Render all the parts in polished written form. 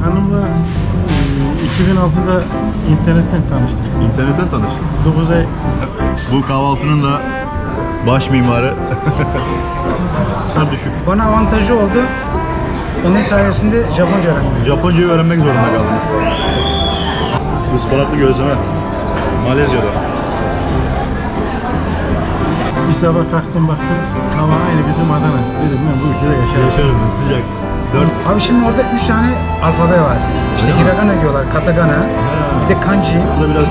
Hanımla 2006'da internetten tanıştık. İnternetten tanıştık. 9 ay. Bu kahvaltının da baş mimarı. Düşük. Bana avantajı oldu. Onun sayesinde Japonca öğrendim. Japoncayı öğrenmek zorunda kaldım. Ispanaklı gözleme. Malezya'da. Bir sabah kalktım baktım, hava aynı bizim Adana. Dedim ben bu ülkede yaşarım. Yaşarım, sıcak. 4. Abi şimdi orada 3 tane alfabe var. İşte hiragana diyorlar, katakana, bir de kanji. Burada biraz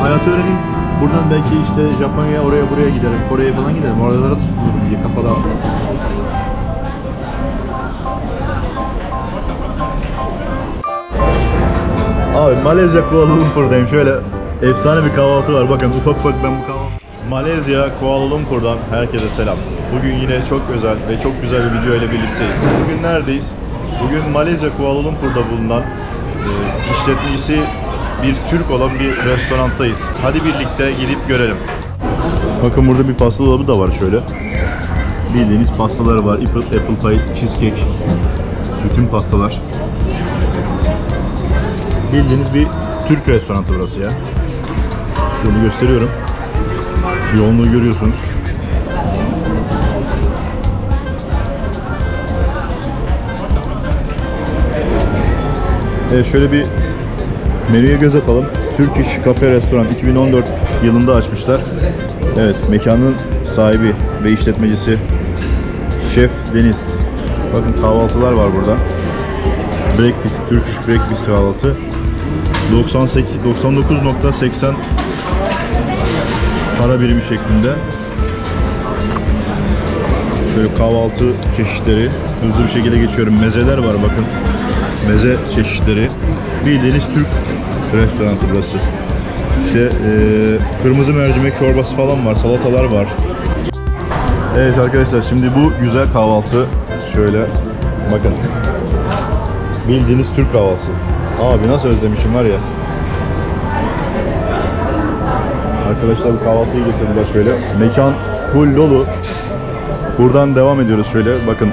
hayatı öğreneyim. Buradan belki işte Japonya'ya, oraya buraya giderim. Kore'ye falan giderim. Oralara tutulurum diye kafada. Abi Malezya Kuala Lumpur'dayım. Şöyle efsane bir kahvaltı var. Bakın ufak ufak ben bu kahvaltı. Malezya Kuala Lumpur'dan herkese selam. Bugün yine çok özel ve çok güzel bir video ile birlikteyiz. Bugün neredeyiz? Bugün Malezya Kuala Lumpur'da bulunan işletmecisi bir Türk olan bir restoranttayız. Hadi birlikte gidip görelim. Bakın burada bir pasta dolabı da var şöyle. Bildiğiniz pastalar var. Apple pie, cheesecake. Bütün pastalar. Bildiğiniz bir Türk restoranı burası ya. Bunu gösteriyorum. Yoğunluğu görüyorsunuz. Evet, şöyle bir menüye göz atalım. Turkish Cafe Restoran 2014 yılında açmışlar. Evet, mekanın sahibi ve işletmecisi Şef Deniz. Bakın kahvaltılar var burada. Breakfast, Turkish Breakfast kahvaltı. 99.80 para birimi şeklinde. Şöyle kahvaltı çeşitleri. Hızlı bir şekilde geçiyorum. Mezeler var bakın. Meze çeşitleri. Bildiğiniz Türk restoranı burası. İşte kırmızı mercimek çorbası falan var. Salatalar var. Evet arkadaşlar, şimdi bu güzel kahvaltı şöyle bakın. Bildiğiniz Türk kahvaltısı. Abi nasıl özlemişim var ya. Arkadaşlar bu kahvaltıyı getirdiler şöyle. Mekan full dolu. Buradan devam ediyoruz şöyle. Bakın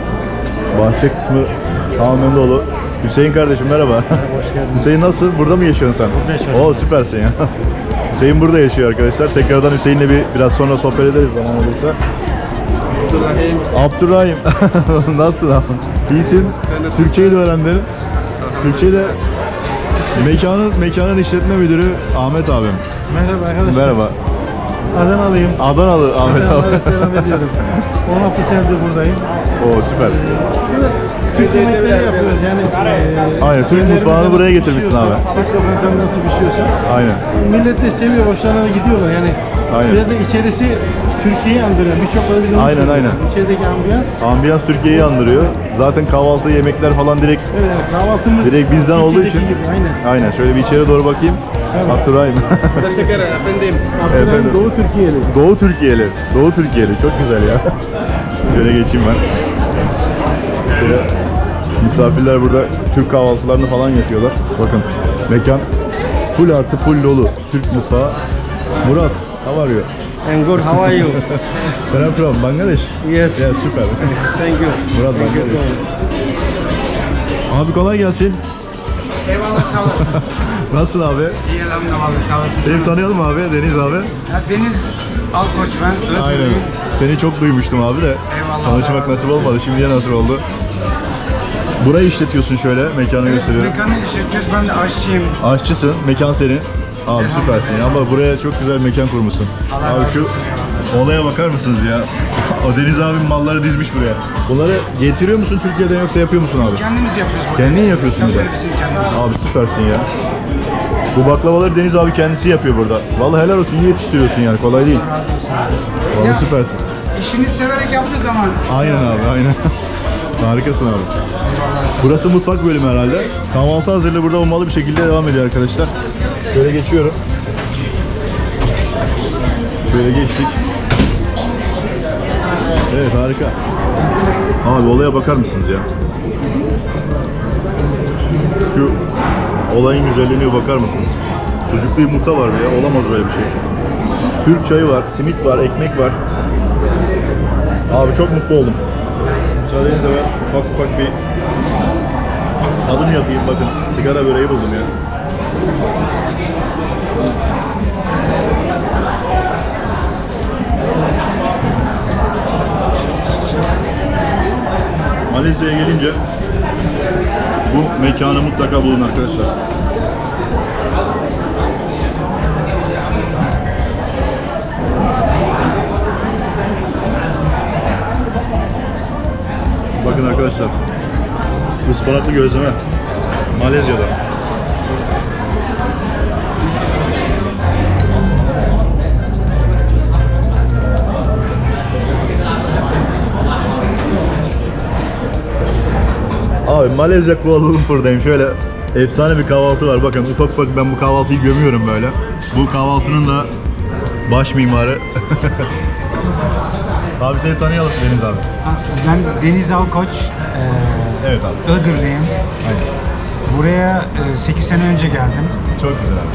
bahçe kısmı tamamen dolu. Hüseyin kardeşim merhaba. Hoş geldiniz. Hüseyin nasıl? Burada mı yaşıyorsun sen? Burada yaşıyorum. Oo süpersin ya. Hüseyin burada yaşıyor arkadaşlar. Tekrardan Hüseyin'le biraz sonra sohbet ederiz zaman olursa. Abdurrahim. Nasılsın abi? İyisin. Türkçeyi de öğrendin. Türkçeyi de mekanın işletme müdürü Ahmet abim. Merhaba arkadaşlar. Merhaba. Adanalıyım. Adanalı Ahmet abi. Adanalı'ya selam ediyorum. 16 senedir buradayım. Oo süper. Türk yemekleri yapıyoruz yani. Aynen, Türk mutfağını buraya getirmişsin abi. Türk lokantaları nasıl pişiyorsa. Aynen. Millet de seviyor, hoşlarına gidiyorlar yani. Aynen. Biraz da içerisi Türkiye'yi andırıyor. Birçokları bizim Aynen. İçerideki ambiyans. Ambiyans Türkiye'yi andırıyor. Zaten kahvaltı, yemekler falan direkt Evet, kahvaltımız bizden olduğu için. Türkiye'deki gibi, aynen. Aynen. Şöyle bir içeri doğru bakayım. Evet. Abdurrahim. Teşekkür efendim. Efendim. Doğu Türkiye'li. Doğu Türkiye'li. Doğu Türkiye'li. Çok güzel ya. Şöyle geçeyim ben. Şöyle misafirler burada Türk kahvaltılarını falan yapıyorlar. Bakın mekan full artı full dolu. Türk mutfağı. Murat, how are you? I'm good. How are you? Where I'm from? Bangladesh? Yes. Yeah, süper. Thank you. Murat Thank you. Bangladesh. Abi kolay gelsin. Eyvallah, sağ olasın. Nasılsın abi? İyi elhamdülillah, sağ olasın. Seni tanıyalım abi, Deniz abi. Ya, Deniz Alkoç ben. Aynen. Seni çok duymuştum abi de. Eyvallah. Tanışmak nasip olmadı. Şimdiye nasip oldu. Burayı işletiyorsun şöyle, mekanı gösteriyorum. Mekanı işletiyoruz, ben de aşçıyım. Aşçısın, mekan senin. Abi süpersin ya. Ama buraya çok güzel mekan kurmuşsun. Allah Abi razı şu olsun olaya bakar mısınız ya? O Deniz abim malları dizmiş buraya. Bunları getiriyor musun Türkiye'den yoksa yapıyor musun abi? Kendimiz yapıyoruz bunu. Kendin yapıyorsun bir de. Bizim kendimiz. Abi süpersin ya. Bu baklavaları Deniz abi kendisi yapıyor burada. Vallahi helal olsun, iyi yetiştiriyorsun yani, kolay değil. Vallahi Ya, süpersin. İşini severek yaptığı zaman. Aynen abi, aynen. Harikasın abi. Burası mutfak bölümü herhalde. Kahvaltı hazırlığı burada olmalı bir şekilde devam ediyor arkadaşlar. Şöyle geçiyorum. Şöyle geçtik. Evet, harika. Abi olaya bakar mısınız ya? Şu olayın güzelliğine bakar mısınız? Sucuklu yumurta var ya, olamaz böyle bir şey. Türk çayı var, simit var, ekmek var. Abi çok mutlu oldum. Müsaadenizle ben ufak bir tadım yapayım bakın. Sigara böreği buldum ya. Malezya'ya gelince bu mekanı mutlaka bulun arkadaşlar. Bakın arkadaşlar, ıspanaklı gözleme Malezya'da. Abi Malezya Kuala Lumpur'dayım. Şöyle efsane bir kahvaltı var. Bakın ufak ufak ben bu kahvaltıyı gömüyorum böyle. Bu kahvaltının da baş mimarı. Abi seni tanıyalım Deniz abi. Ben Deniz Alkoç. Evet abi. Iğdırlıyım. Aynen. Buraya 8 sene önce geldim. Çok güzel abi.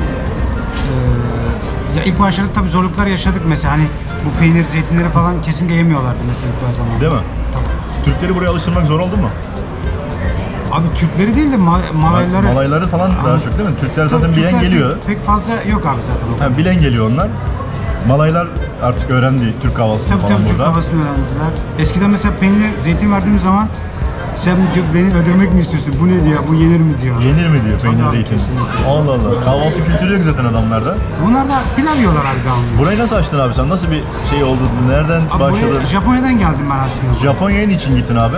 Ya ilk başlarda tabii zorluklar yaşadık mesela hani bu peynir, zeytinleri falan kesinlikle yemiyorlardı mesela ilk zaman. Değil mi? Tabii. Türkleri buraya alıştırmak zor oldu mu? Abi Türkleri değil de Malayları. Malayları falan daha çok değil mi? Türkler zaten bilen Türkler geliyor. Pek fazla yok abi zaten. Ha, bilen geliyor onlar. Malaylar artık öğrendi Türk kahvaltısını Tabii falan tabii Türk burada. havasını öğrendiler. Eskiden mesela peynir, zeytin verdiğim zaman sen beni öldürmek mi istiyorsun? Bu ne diyor? Bu yenir mi diyor. Yenir mi diyor peynir Tabii, zeytin? kesinlikle. Allah Allah. Kahvaltı kültürü yok zaten adamlarda. Bunlar da pilav yiyorlar abi devamlı. Burayı nasıl açtın abi sen? Nasıl bir şey oldu? Nereden Abi başladın? buraya Japonya'dan geldim ben aslında. Japonya'ya niçin gittin abi?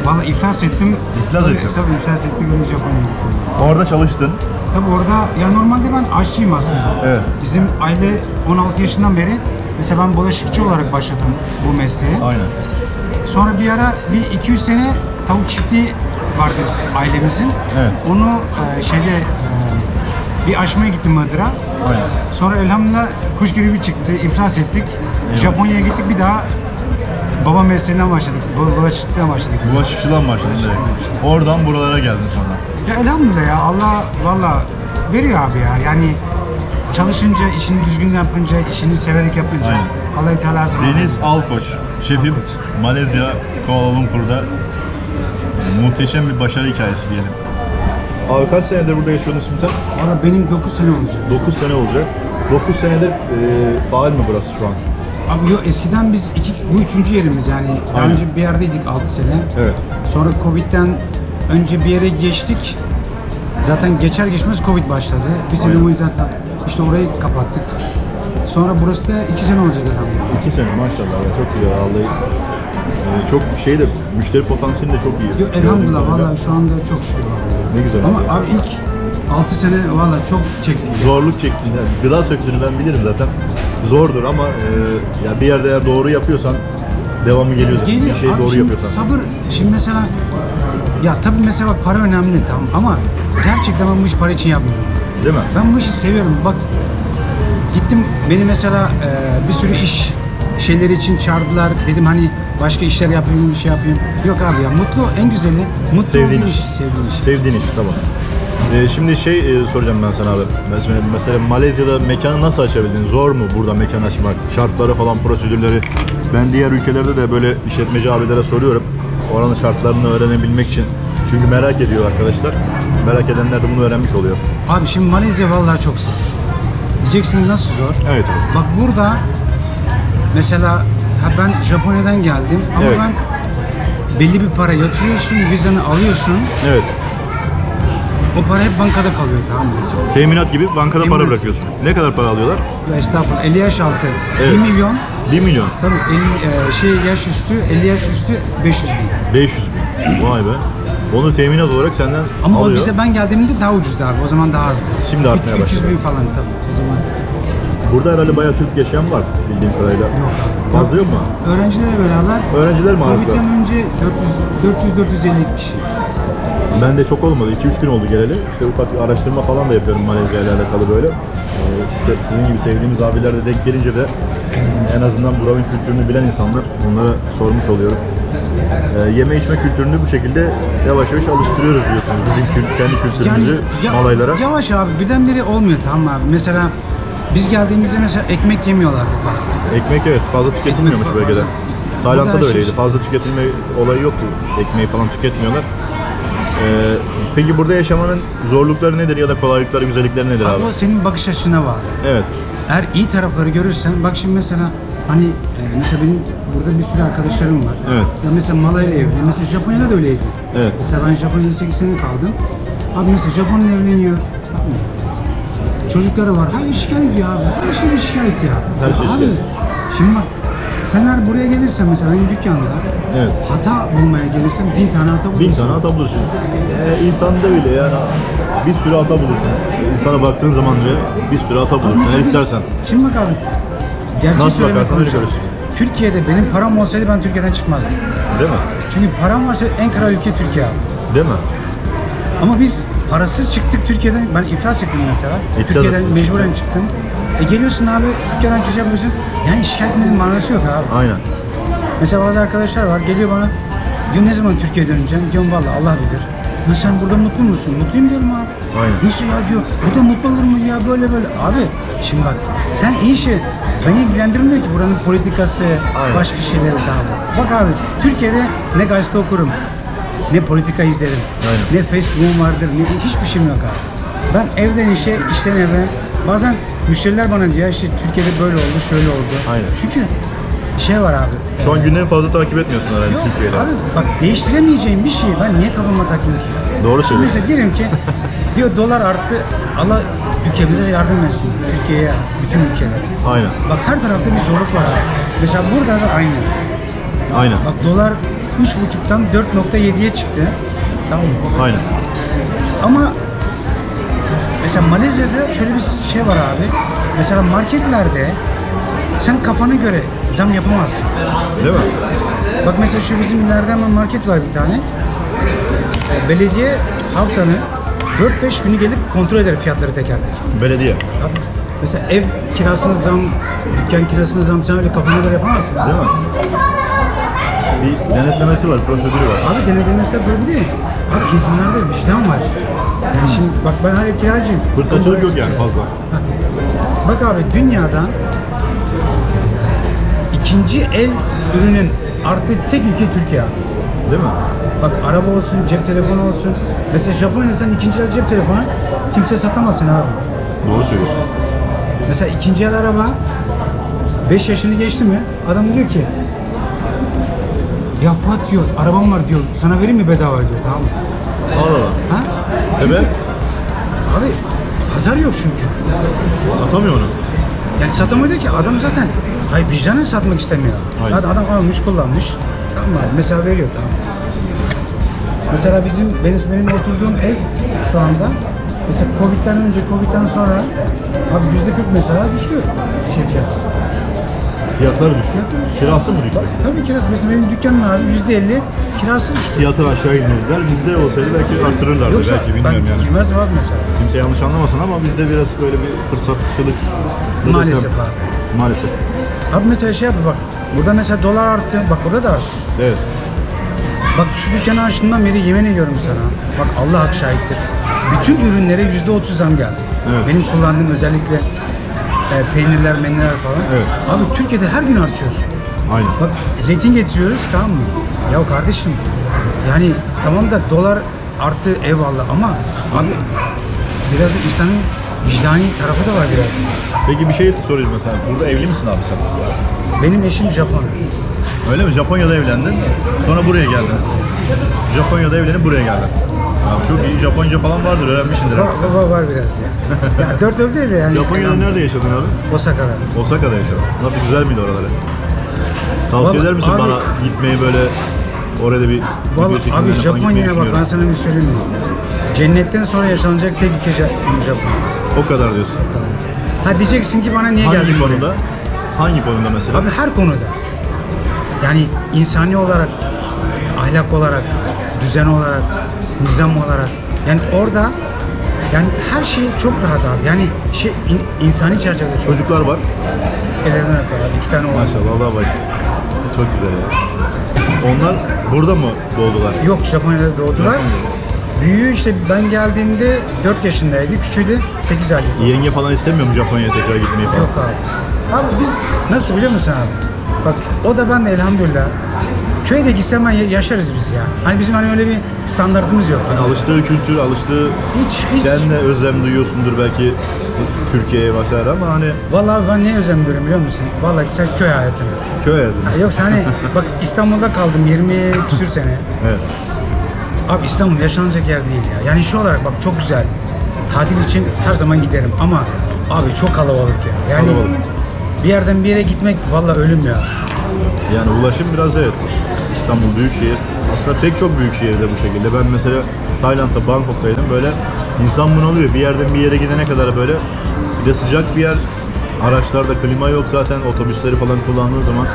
Vallahi iflas ettim. İflas ettin. Tabii iflas ettim ve Japonya'ya gittim. Orada çalıştın. Tabii orada ya normalde ben aşçıyım aslında. Evet. Bizim aile 16 yaşından beri mesela ben bulaşıkçı olarak başladım bu mesleğe. Aynen. Sonra bir ara bir 200 sene tavuk çiftliği vardı ailemizin. Evet. Onu bir aşmaya gittim Iğdır'a. Aynen. Sonra elhamdülillah kuş gribi çıktı, iflas ettik. Japonya'ya gittik bir daha baba mesleğinden başladık, bulaşıkçılıktan başladık. Bulaşıkçıdan başladın direkt. Oradan buralara geldin sonra. Ya elhamdülillah ya Allah valla veriyor abi ya yani çalışınca, işini düzgün yapınca, işini severek yapınca Aynen. Allah-u Teala her zaman. Deniz Alkoç, şefim Malezya Kuala Lumpur'da muhteşem bir başarı hikayesi diyelim. Abi kaç senedir burada yaşıyorsun şimdi sen? Valla benim 9 sene olacak. 9 sene olacak. 9 senedir faal mi burası şu an? Abi yok eskiden biz bu 3. yerimiz yani daha Aynen. önce bir yerdeydik 6 sene. Evet. Sonra Covid'den önce bir yere geçtik. Zaten geçer geçmez Covid başladı. Bir sene Aynen. boyunca zaten işte orayı kapattık. Sonra burası da 2 sene olacak elhamdülillah. 2 sene maşallah ya, çok iyi vallahi. Çok şey de müşteri potansiyeli de çok iyi. Yok elhamdülillah Gördüğüm kadarıyla. vallahi şu anda çok şükür vallahi. Ne güzel Ama abi ya. abi ilk 6 sene vallahi çok çektik. Zorluk çektiğinde, gıda sektörünü ben bilirim zaten. Zordur ama ya bir yerde eğer doğru yapıyorsan devamı geliyor. Geliyor. Bir şeyi Abi doğru şimdi yapıyorsan. Sabır. Şimdi mesela ya tabii mesela bak para önemli tamam ama gerçekten ben bu işi para için yapmıyorum. Değil mi? Ben bu işi seviyorum. Bak gittim beni mesela bir sürü iş şeyleri için çağırdılar. Dedim hani başka işler yapayım, bir şey yapayım. Yok abi ya mutlu en güzeli mutlu Sevdiğin olduğun iş. sevdiğin iş. Sevdiğin iş, tamam. Şimdi soracağım ben sana abi. Mesela Malezya'da mekanı nasıl açabildin? Zor mu burada mekan açmak? Şartları falan, prosedürleri. Ben diğer ülkelerde de böyle işletmeci abilere soruyorum. Oranın şartlarını öğrenebilmek için. Çünkü merak ediyor arkadaşlar. Merak edenler de bunu öğrenmiş oluyor. Abi şimdi Malezya vallahi çok zor. Diyeceksiniz nasıl zor? Evet. Bak burada mesela ben Japonya'dan geldim ama Evet. ben belli bir para yatırıyorsun, vizanı alıyorsun. Evet. O para hep bankada kalıyor tamam mı mesela? Teminat gibi bankada para Teminat. bırakıyorsun. Ne kadar para alıyorlar? Ya estağfurullah 50 yaş altı Evet. 1 milyon. 1 milyon. Tabii 50, yaş üstü 50 yaş üstü 500 bin. 500 bin. Vay be. Onu teminat olarak senden Ama alıyor. o bize ben geldiğimde daha ucuzdu abi. O zaman daha azdı. Şimdi artmaya 300 başladı. bin falan tabii o zaman. Burada herhalde bayağı Türk yaşayan var bildiğim kadarıyla. Fazla yok mu? Öğrencilerle beraber Öğrenciler mi ağırlıklı? Covid'den önce 400-450 kişi. Ben de çok olmadı. 2-3 gün oldu geleli. İşte ufak bir araştırma falan da yapıyorum Malezya ile alakalı böyle. İşte sizin gibi sevdiğimiz abiler de denk gelince de en azından buranın kültürünü bilen insanlar onlara sormuş oluyorum. Yeme içme kültürünü bu şekilde yavaş yavaş alıştırıyoruz diyorsunuz. Bizim kendi kültürümüzü Malaylara. Yavaş abi birdenbire olmuyor tamam abi. Mesela biz geldiğimizde mesela ekmek yemiyorlardı fazla. Ekmek evet fazla tüketilmiyormuş Ekmek bölgede. fazla. Tayland'da da Burada öyleydi. şey- Fazla tüketilme olayı yoktu. Ekmeği falan tüketmiyorlar. Peki burada yaşamanın zorlukları nedir ya da kolaylıkları, güzellikleri nedir abi? Abi o senin bakış açına bağlı. Evet. Eğer iyi tarafları görürsen, bak şimdi mesela hani mesela benim burada bir sürü arkadaşlarım var. Evet. Ya mesela Malayla evli, mesela Japonya'da da öyleydi. Evet. Mesela ben Japonya'da 8 sene kaldım. Abi mesela Japon'la evleniyor. Tamam mı? Çocukları var. Her şikayet ediyor abi. Her şey bir şikayet ya. Her şey abi, şikayet. şimdi bak sen eğer buraya gelirsen mesela benim dükkanda Evet. hata bulmaya gelirsen 1000 tane hata bulursun. 1000 tane hata bulursun. İnsanda bile yani bir sürü hata bulursun. İnsana baktığın zaman bile bir sürü hata bulursun. Ne istersen. Şimdi bak abi. Gerçek Nasıl söylemek bakarsan öyle konuşalım. görürsün. Türkiye'de benim param olsaydı ben Türkiye'den çıkmazdım. Değil mi? Çünkü param varsa en kral ülke Türkiye abi. Değil mi? Ama biz parasız çıktık Türkiye'den. Ben iflas ettim mesela. İflas Türkiye'den ettin. mecburen çıktım. Geliyorsun abi dükkandan çocuk yapıyorsun. Yani şikayetin manası yok abi. Aynen. Mesela bazı arkadaşlar var geliyor bana. Diyor ne zaman Türkiye'ye döneceğim? Diyorum vallahi Allah bilir. Ya sen burada mutlu musun? Mutluyum diyorum abi. Aynen. Nasıl ya diyor. Burada mutlu olur mu ya böyle böyle. Abi şimdi bak sen iyi şey. Beni ilgilendirmiyor ki buranın politikası, Aynen. başka şeyleri daha. Bak abi Türkiye'de ne gazete okurum, ne politika izlerim, Aynen. ne Facebook'um vardır, ne hiçbir şeyim yok abi. Ben evden işe, işten eve. Bazen müşteriler bana diyor işte Türkiye'de böyle oldu, şöyle oldu. Aynen. Çünkü şey var abi. Şu an gündemi fazla takip etmiyorsun herhalde Yok Türkiye'de. abi bak değiştiremeyeceğim bir şeyi ben niye kafama takayım ki? Doğru Şimdi söylüyorsun. mesela diyelim ki diyor dolar arttı Allah ülkemize yardım etsin. Türkiye'ye, bütün ülkeler. Aynen. Bak her tarafta bir zorluk var abi. Mesela burada da aynı. Aynen. Bak dolar 3,5'tan 4,7'ye çıktı. Tamam mı? Aynen. Ama mesela Malezya'da şöyle bir şey var abi. Mesela marketlerde sen kafana göre zam yapamazsın. Değil mi? Bak mesela şu bizim ileride hemen market var bir tane. Belediye haftanın 4-5 günü gelip kontrol eder fiyatları teker teker. Belediye. Tabii. Mesela ev kirasına zam, dükkan kirasına zam sen öyle kafana göre yapamazsın. Değil mi? Bir denetlemesi var, prosedürü var. Abi denetlemesi böyle değil. Abi insanlarda vicdan var. Yani şimdi bak ben hala kiracıyım. Fırsatçılık yok yani fazla. Bak abi dünyada ikinci el ürünün arttığı tek ülke Türkiye abi. Değil mi? Bak araba olsun, cep telefonu olsun. Mesela Japonya'da sen ikinci el cep telefonu kimse satamazsın abi. Doğru söylüyorsun. Mesela ikinci el araba 5 yaşını geçti mi adam diyor ki ya Fuat diyor arabam var diyor sana vereyim mi bedava diyor tamam mı? Allah Allah. Ha? Sebep? Abi pazar yok çünkü. Satamıyor onu. Yani satamıyor diyor ki adam zaten hayır vicdanen satmak istemiyor. Aynen. Hadi adam almış kullanmış. Tamam mı? Mesela veriyor tamam. Mesela benim oturduğum ev şu anda mesela Covid'den önce Covid'den sonra abi %40 mesela düştü şey fiyatı. Fiyatlar düştü. Kirası mı düştü? Tabii kirası mesela benim dükkanım abi %50 kirası düştü. Fiyatını aşağı indirdiler. Bizde olsaydı belki arttırırlardı Yoksa belki ben bilmiyorum yani. girmezdim abi mesela. Kimse yanlış anlamasın ama bizde biraz böyle bir fırsatçılık Maalesef abi. Maalesef. Abi mesela şey yapıyor bak burada mesela dolar arttı bak burada da arttı. Evet. Bak şu dükkanı açtığımdan beri yemin ediyorum sana. Bak Allah hak şahittir. Bütün ürünlere %30 zam geldi. Evet. Benim kullandığım özellikle peynirler, menüler falan. Evet. Abi Türkiye'de her gün artıyor. Aynen. Bak zeytin getiriyoruz tamam mı? Ya kardeşim yani tamam da dolar arttı eyvallah ama abi biraz da insanın vicdani tarafı da var biraz. Peki bir şey sorayım mesela. Burada evli misin abi sen? Benim eşim Japon. Öyle mi? Japonya'da evlendin. Sonra buraya geldiniz. Japonya'da evlenip buraya geldin. Abi çok iyi. Japonca falan vardır. Öğrenmişsindir. Var biraz ya. Ya dört değil de yani. Japonya'da nerede yaşadın abi? Osaka'da. Osaka'da yaşadın. Nasıl, güzel miydi oraları? Tavsiye Vallahi eder misin abi- bana gitmeyi böyle orada bir video Vallahi çekimlerine abi falan gitmeyi Japonya'ya bak ben düşünüyorum. sana bir söyleyeyim mi? Cennetten sonra yaşanacak tek ülke Japonya. O kadar diyorsun. Ha diyeceksin ki bana niye Hangi geldin buraya? konuda? Hangi konuda mesela? Abi her konuda. Yani insani olarak, ahlak olarak, düzen olarak, nizam olarak. Yani orada yani her şey çok rahat abi. Yani insani çerçevede çok. Çocuklar var. Ellerinden öper abi. 2 tane oğlan. Maşallah Allah başlasın. Çok güzel ya. Onlar burada mı doğdular? Yok Japonya'da doğdular. Japonya'da. Büyüğü işte ben geldiğimde 4 yaşındaydı. Küçüğü de 8 aylık. Yenge falan istemiyor mu Japonya'ya tekrar gitmeyi falan? Yok abi. Abi biz nasıl biliyor musun abi? Bak o da ben de elhamdülillah köye de gitsem ben yaşarız biz ya. Hani bizim hani öyle bir standartımız yok. Yani alıştığı kültür, alıştığı... Hiç. Sen de özlem duyuyorsundur belki Türkiye'ye vesaire ama hani... Vallahi ben ne özlem duyuyorum biliyor musun? Vallahi sen köy hayatını. Köy hayatı. Yoksa hani bak İstanbul'da kaldım 20 küsür sene. Evet. Abi İstanbul yaşanacak yer değil ya. Yani şu olarak bak çok güzel. Tatil için her zaman giderim ama abi çok kalabalık ya. Yani Kalabalık. bir yerden bir yere gitmek vallahi ölüm ya. Yani ulaşım biraz evet. İstanbul büyük şehir. Aslında pek çok büyük şehirde bu şekilde. Ben mesela Tayland'da, Bangkok'taydım. Böyle insan bunalıyor. Bir yerden bir yere gidene kadar böyle. Bir de sıcak bir yer. Araçlarda klima yok zaten. Otobüsleri falan kullandığın zaman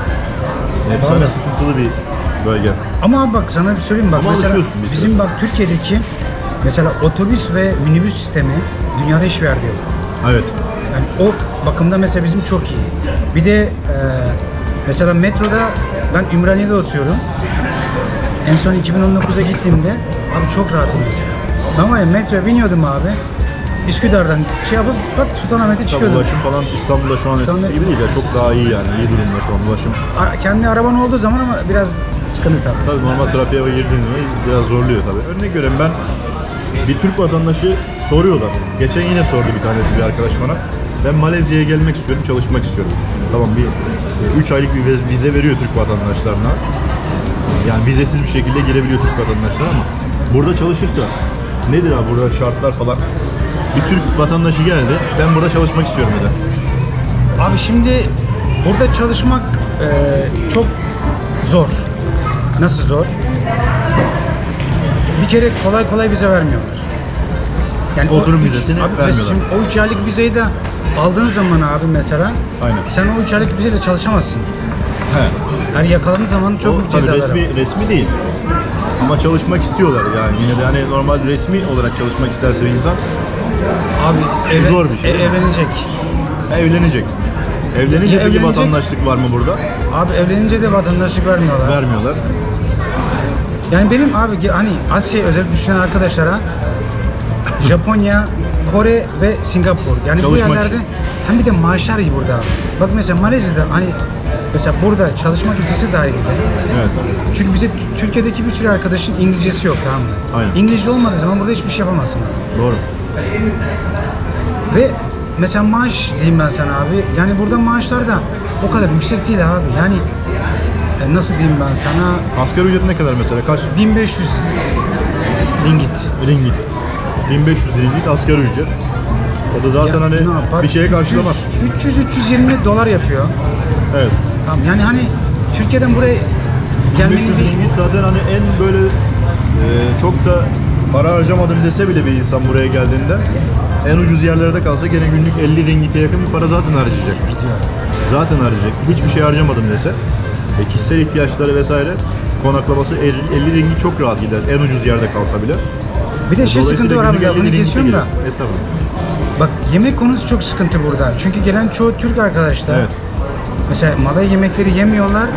efsane Vallahi. sıkıntılı bir bölge. Ama abi bak sana bir söyleyeyim bak. Ama Mesela alışıyorsun bir süre bizim bak Türkiye'deki mesela otobüs ve minibüs sistemi dünyada hiçbir yerde yok. Evet. Yani o bakımda mesela bizim çok iyi. Bir de mesela metroda ben Ümraniye'de oturuyorum. En son 2019'a gittiğimde abi çok rahatım mesela. Ama metroya biniyordum abi. Üsküdar'dan şey yapıp bak Sultanahmet'e Tabii çıkıyordum. ulaşım falan İstanbul'da şu an Şu anda- eskisi gibi değil ya. Çok daha iyi yani. İyi durumda şu an ulaşım. Kendi araban olduğu zaman ama biraz sıkıntı tabii. Tabii normal trafiğe girdiğinde biraz zorluyor tabii. Örnek veriyorum ben bir Türk vatandaşı soruyorlar. Geçen yine sordu bir tanesi bir arkadaş bana. Ben Malezya'ya gelmek istiyorum, çalışmak istiyorum. Tamam bir 3 aylık bir vize veriyor Türk vatandaşlarına. Yani vizesiz bir şekilde girebiliyor Türk vatandaşları ama burada çalışırsa nedir abi burada şartlar falan? Bir Türk vatandaşı geldi, ben burada çalışmak istiyorum dedi. Abi şimdi burada çalışmak çok zor. Nasıl zor? Bir kere kolay kolay vize vermiyorlar. Yani Oturum o vizesini abi vermiyorlar. Şimdi o 3 aylık vizeyi de aldığın zaman abi mesela Aynen. sen o 3 aylık vizeyle çalışamazsın. He. Yani yakaladığın zaman çok O büyük tabii cezalar var. resmi değil. Ama çalışmak istiyorlar yani. Yine de hani normal resmi olarak çalışmak isterse bir insan Abi zor bir şey. Evlenecek. evlenecek. Evlenince Ya peki evlenecek- vatandaşlık var mı burada? Abi evlenince de vatandaşlık vermiyorlar. Vermiyorlar. Yani benim abi hani Asya özellikle düşünen arkadaşlara Japonya, Kore ve Singapur. Yani Çalışmak bu yerlerde için. hem bir de maaşlar iyi burada abi. Bak mesela Malezya'da hani mesela burada çalışmak istese daha iyi. Evet. Çünkü bize Türkiye'deki bir sürü arkadaşın İngilizcesi yok, tamam mı? Aynen. İngilizce olmadığı zaman burada hiçbir şey yapamazsın abi. Doğru. Ve mesela maaş diyeyim ben sana abi. Yani burada maaşlar da o kadar yüksek değil abi. Yani nasıl diyeyim ben sana? Asgari ücret ne kadar mesela? Kaç 1500 ringgit. ringgit? 1500 ringgit asgari ücret. O da zaten Ya hani ne yapar? bir şeye karşılamaz. 300-320 dolar yapıyor. Evet. Tamam, yani hani Türkiye'den buraya 1500 gelmenin bir... ringgit zaten hani en böyle çok da para harcamadım dese bile bir insan buraya geldiğinde en ucuz yerlerde kalsa gene günlük 50 ringgite yakın bir para zaten harcayacak. Zaten harcayacak. Hiçbir şey harcamadım dese kişisel ihtiyaçları vesaire konaklaması 50 ringgit çok rahat gider. En ucuz yerde kalsa bile. Bir de şey sıkıntı var abi, günlük 50 lafını ringgite kesiyorum da. geliyor. Estağfurullah. Bak yemek konusu çok sıkıntı burada. Çünkü gelen çoğu Türk arkadaşlar. Evet. Mesela Malay yemekleri yemiyorlar.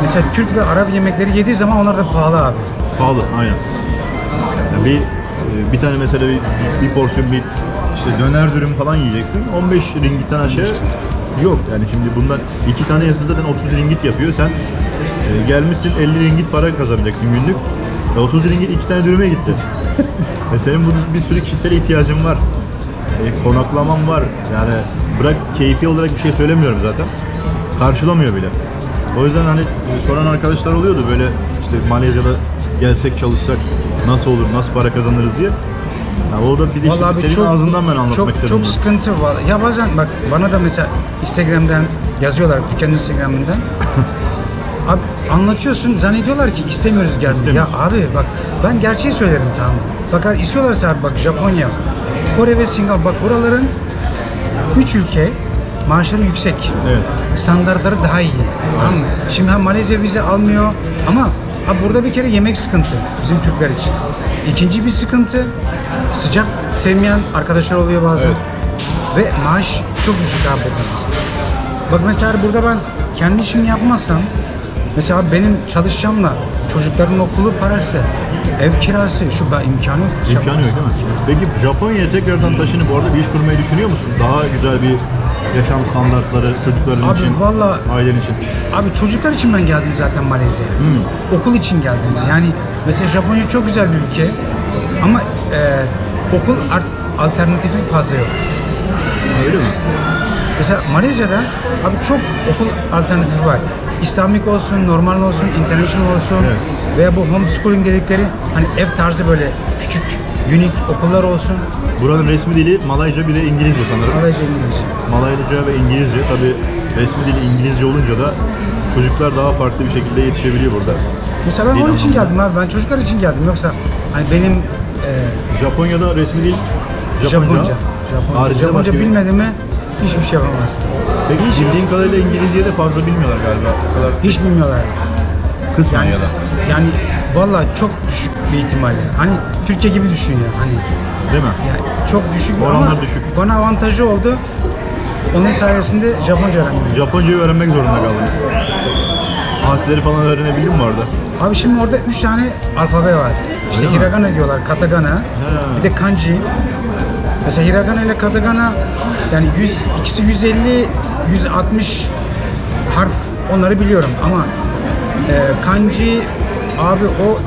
Mesela Türk ve Arap yemekleri yediği zaman onlar da pahalı abi. Pahalı, aynen. Yani bir tane mesela bir porsiyon bir işte döner dürüm falan yiyeceksin. 15 ringgitten aşağı yok. Yani şimdi bundan 2 tane yasa zaten 30 ringgit yapıyor. Sen gelmişsin 50 ringgit para kazanacaksın günlük. Ve 30 ringgit 2 tane dürüme gitti. Senin bir sürü kişisel ihtiyacın var. Konaklaman var. Yani bırak keyfi olarak bir şey söylemiyorum zaten. Karşılamıyor bile. O yüzden hani soran arkadaşlar oluyordu böyle işte Malezya'da gelsek çalışsak nasıl olur, nasıl para kazanırız diye. Yani o da bir de işte Vallahi senin ağzından ben anlatmak çok, istedim. çok bunu. sıkıntı var. Ya bazen bak bana da mesela Instagram'dan yazıyorlar, dükkanın Instagram'ından. Abi anlatıyorsun, zannediyorlar ki istemiyoruz gelmeyi. Ya İstemiyoruz. abi bak ben gerçeği söylerim, tamam. Bakar istiyorlarsa abi bak Japonya, Kore ve Singapur, bak buraların 3 ülke maaşları yüksek. Evet. Standartları daha iyi. Tamam mı? Şimdi Malezya vize almıyor ama abi burada bir kere yemek sıkıntı bizim Türkler için. İkinci bir sıkıntı, sıcak sevmeyen arkadaşlar oluyor bazen. Evet. Ve maaş çok düşük abi burada. Bak mesela burada ben kendi işimi yapmazsam, mesela benim çalışacağımla çocukların okulu parası, ev kirası, şu da imkanı yok. İmkanı yok değil mi? Peki Japonya'ya tekrardan taşınıp orada bir iş kurmayı düşünüyor musun? Daha güzel bir yaşam standartları çocukların Abi için, valla ailen için? abi çocuklar için ben geldim zaten Malezya'ya. Okul için geldim ben. Yani mesela Japonya çok güzel bir ülke ama okul alternatifi fazla yok. Öyle mi? Mesela Malezya'da abi çok okul alternatifi var. İslamik olsun, normal olsun, international olsun veya bu homeschooling dedikleri hani ev tarzı böyle küçük, unik okullar olsun. Buranın resmi dili Malayca bir de İngilizce sanırım. Malayca, İngilizce. Malayca ve İngilizce. Tabii resmi dili İngilizce olunca da çocuklar daha farklı bir şekilde yetişebiliyor burada. Mesela ben Dil onun için anlamında. geldim abi. Ben çocuklar için geldim. Yoksa hani benim Japonya'da resmi dil Japonca. Haricinde Japonca başka bir- bilmedin mi hiçbir şey yapamazsın. Peki bildiğin kadarıyla İngilizceyi de fazla bilmiyorlar galiba. O kadar Hiç bilmiyorlar. kısmen Yani, ya da. yani vallahi çok düşük bir ihtimalle. Hani Türkiye gibi düşün ya. Hani Değil mi? yani çok düşük Oranlar ama düşük. bana avantajı oldu. Onun sayesinde Japonca öğrendim. Japoncayı öğrenmek zorunda kaldım. Harfleri falan öğrenebildin mi orada? Abi şimdi orada 3 tane alfabe var. İşte Öyle mi? hiragana diyorlar, katakana, bir de kanji. Mesela hiragana ile katakana yani ikisi 150, 160 harf onları biliyorum ama kanji abi o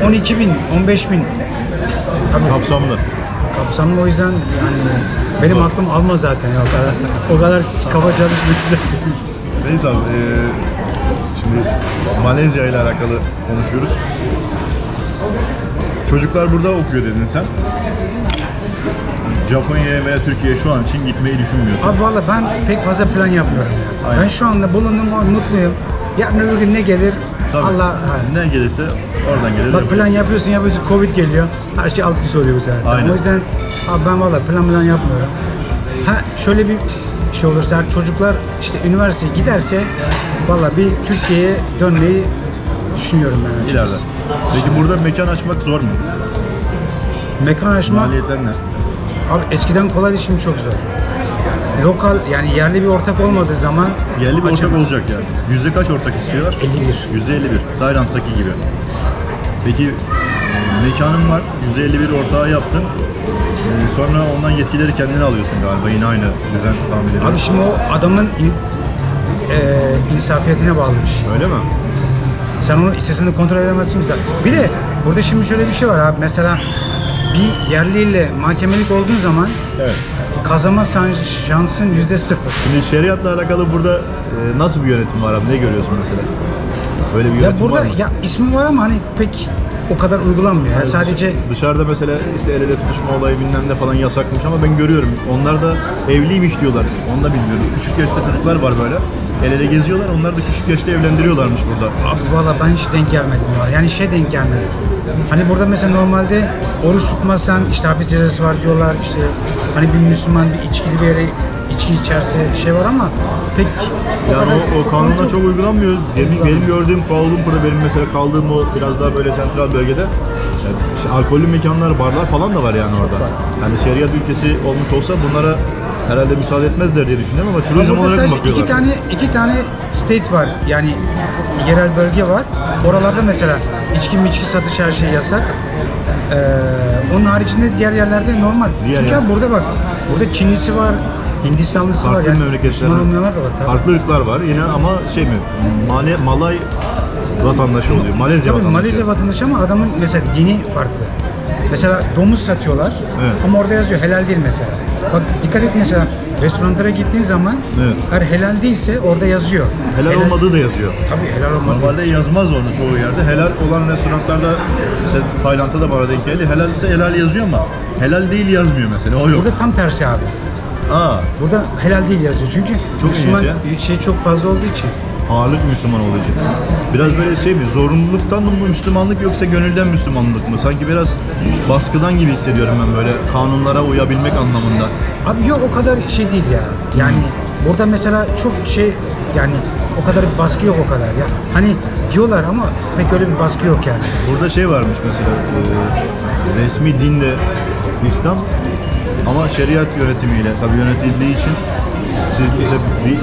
12 bin, 15 bin. Tabii Kapsamlı. kapsamlı o yüzden yani benim aklım almaz zaten ya o kadar kafa çalışmayacak. Neyse abi, şimdi Malezya ile alakalı konuşuyoruz. Çocuklar burada okuyor dedin sen. Japonya'ya veya Türkiye'ye şu an için gitmeyi düşünmüyorsun. Abi valla ben pek fazla plan yapmıyorum ya. Aynen. Ben şu anda bulundum, mutluyum. Yarın öbür gün ne gelir? Tabii. Allah Ne gelirse oradan gelir. bak plan yapıyorsun, Covid geliyor. Her şey alt üst oluyor bu sefer. Aynen. O yüzden abi ben valla plan yapmıyorum. Ha şöyle bir şey olursa eğer çocuklar işte üniversiteye giderse valla bir Türkiye'ye dönmeyi düşünüyorum ben açıkçası. İleride. Peki burada mekan açmak zor mu? Mekan açmak Maliyetler ne? abi eskiden kolaydı, şimdi çok zor. Lokal yani yerli bir ortak olmadığı zaman Yerli bir ortak açamam. olacak yani. Yüzde kaç ortak istiyorlar? 51. %51. Tayland'daki gibi. Peki mekanın var. %51 ortağı yaptın. Sonra ondan yetkileri kendine alıyorsun galiba. Yine aynı düzen tahmin ediyorum. Abi şimdi o adamın insafiyetine bağlı bir şey. Öyle mi? Sen onu istesini kontrol edemezsin zaten. Bir de burada şimdi şöyle bir şey var abi. Mesela bir yerliyle mahkemelik olduğun zaman Evet. kazanma şansın %0. Şimdi şeriatla alakalı burada nasıl bir yönetim var abi? Ne görüyorsun mesela? Böyle bir Ya yönetim burada var mı? ya ismi var ama hani pek o kadar uygulanmıyor. Yani sadece Dışarıda mesela işte el ele tutuşma olayı bilmem ne falan yasakmış ama ben görüyorum. Onlar da evliymiş diyorlar. Onu da bilmiyorum. Küçük yaşta çocuklar var böyle. El ele geziyorlar. Onlar da küçük yaşta evlendiriyorlarmış burada. abi valla ben hiç denk gelmedim ya. Yani denk gelmedi. Hani burada mesela normalde oruç tutmazsan işte hapis cezası var diyorlar. İşte hani bir Müslüman bir içkili bir yere içki içerse var ama pek Yani o kanunlar çok uygulanmıyor. Benim gördüğüm Kuala Lumpur'da benim mesela kaldığım o biraz daha böyle sentral bölgede yani işte alkollü mekanlar, barlar falan da var yani orada. Yani şeriat ülkesi olmuş olsa bunlara herhalde müsaade etmezler diye düşünüyorum ama turizm Burada olarak mı sadece bakıyorlar? iki tane state var. Yani yerel bölge var. Oralarda mesela içki satış her şey yasak. Onun haricinde diğer yerlerde normal. Çünkü yer. burada bak, burada Çinlisi var, Hindistanlısı var. Farklı Yani memleketlerden Müslüman olmayanlar da var. Tabii. farklı ırklar var yine ama şey mi? Malay vatandaşı oluyor. Malezya Tabii vatandaşı. Malezya vatandaşı ama adamın mesela dini farklı. Mesela domuz satıyorlar Evet. ama orada yazıyor helal değil mesela. Bak dikkat et mesela restoranlara gittiğin zaman Evet. eğer helal değilse orada yazıyor. Helal olmadığı da yazıyor. Tabii helal olmadığı. Normalde yazmaz onu çoğu yerde. Helal olan restoranlarda mesela Tayland'da da bana denk geldi. Helal ise helal yazıyor ama helal değil yazmıyor mesela. O yok. Burada tam tersi abi. Aa, Burada helal değil yazıyor çünkü Çok Müslüman ilginç şey çok fazla olduğu için. ağırlık Müslüman olduğu için. Biraz böyle şey mi? Zorunluluktan mı Müslümanlık yoksa gönülden Müslümanlık mı? Sanki biraz baskıdan gibi hissediyorum ben böyle kanunlara uyabilmek anlamında. Abi yok o kadar şey değil ya. Yani burada mesela çok yani o kadar bir baskı yok o kadar ya. Hani diyorlar ama pek öyle bir baskı yok yani. Burada şey varmış mesela resmi din de İslam ama şeriat yönetimiyle tabii yönetildiği için siz mesela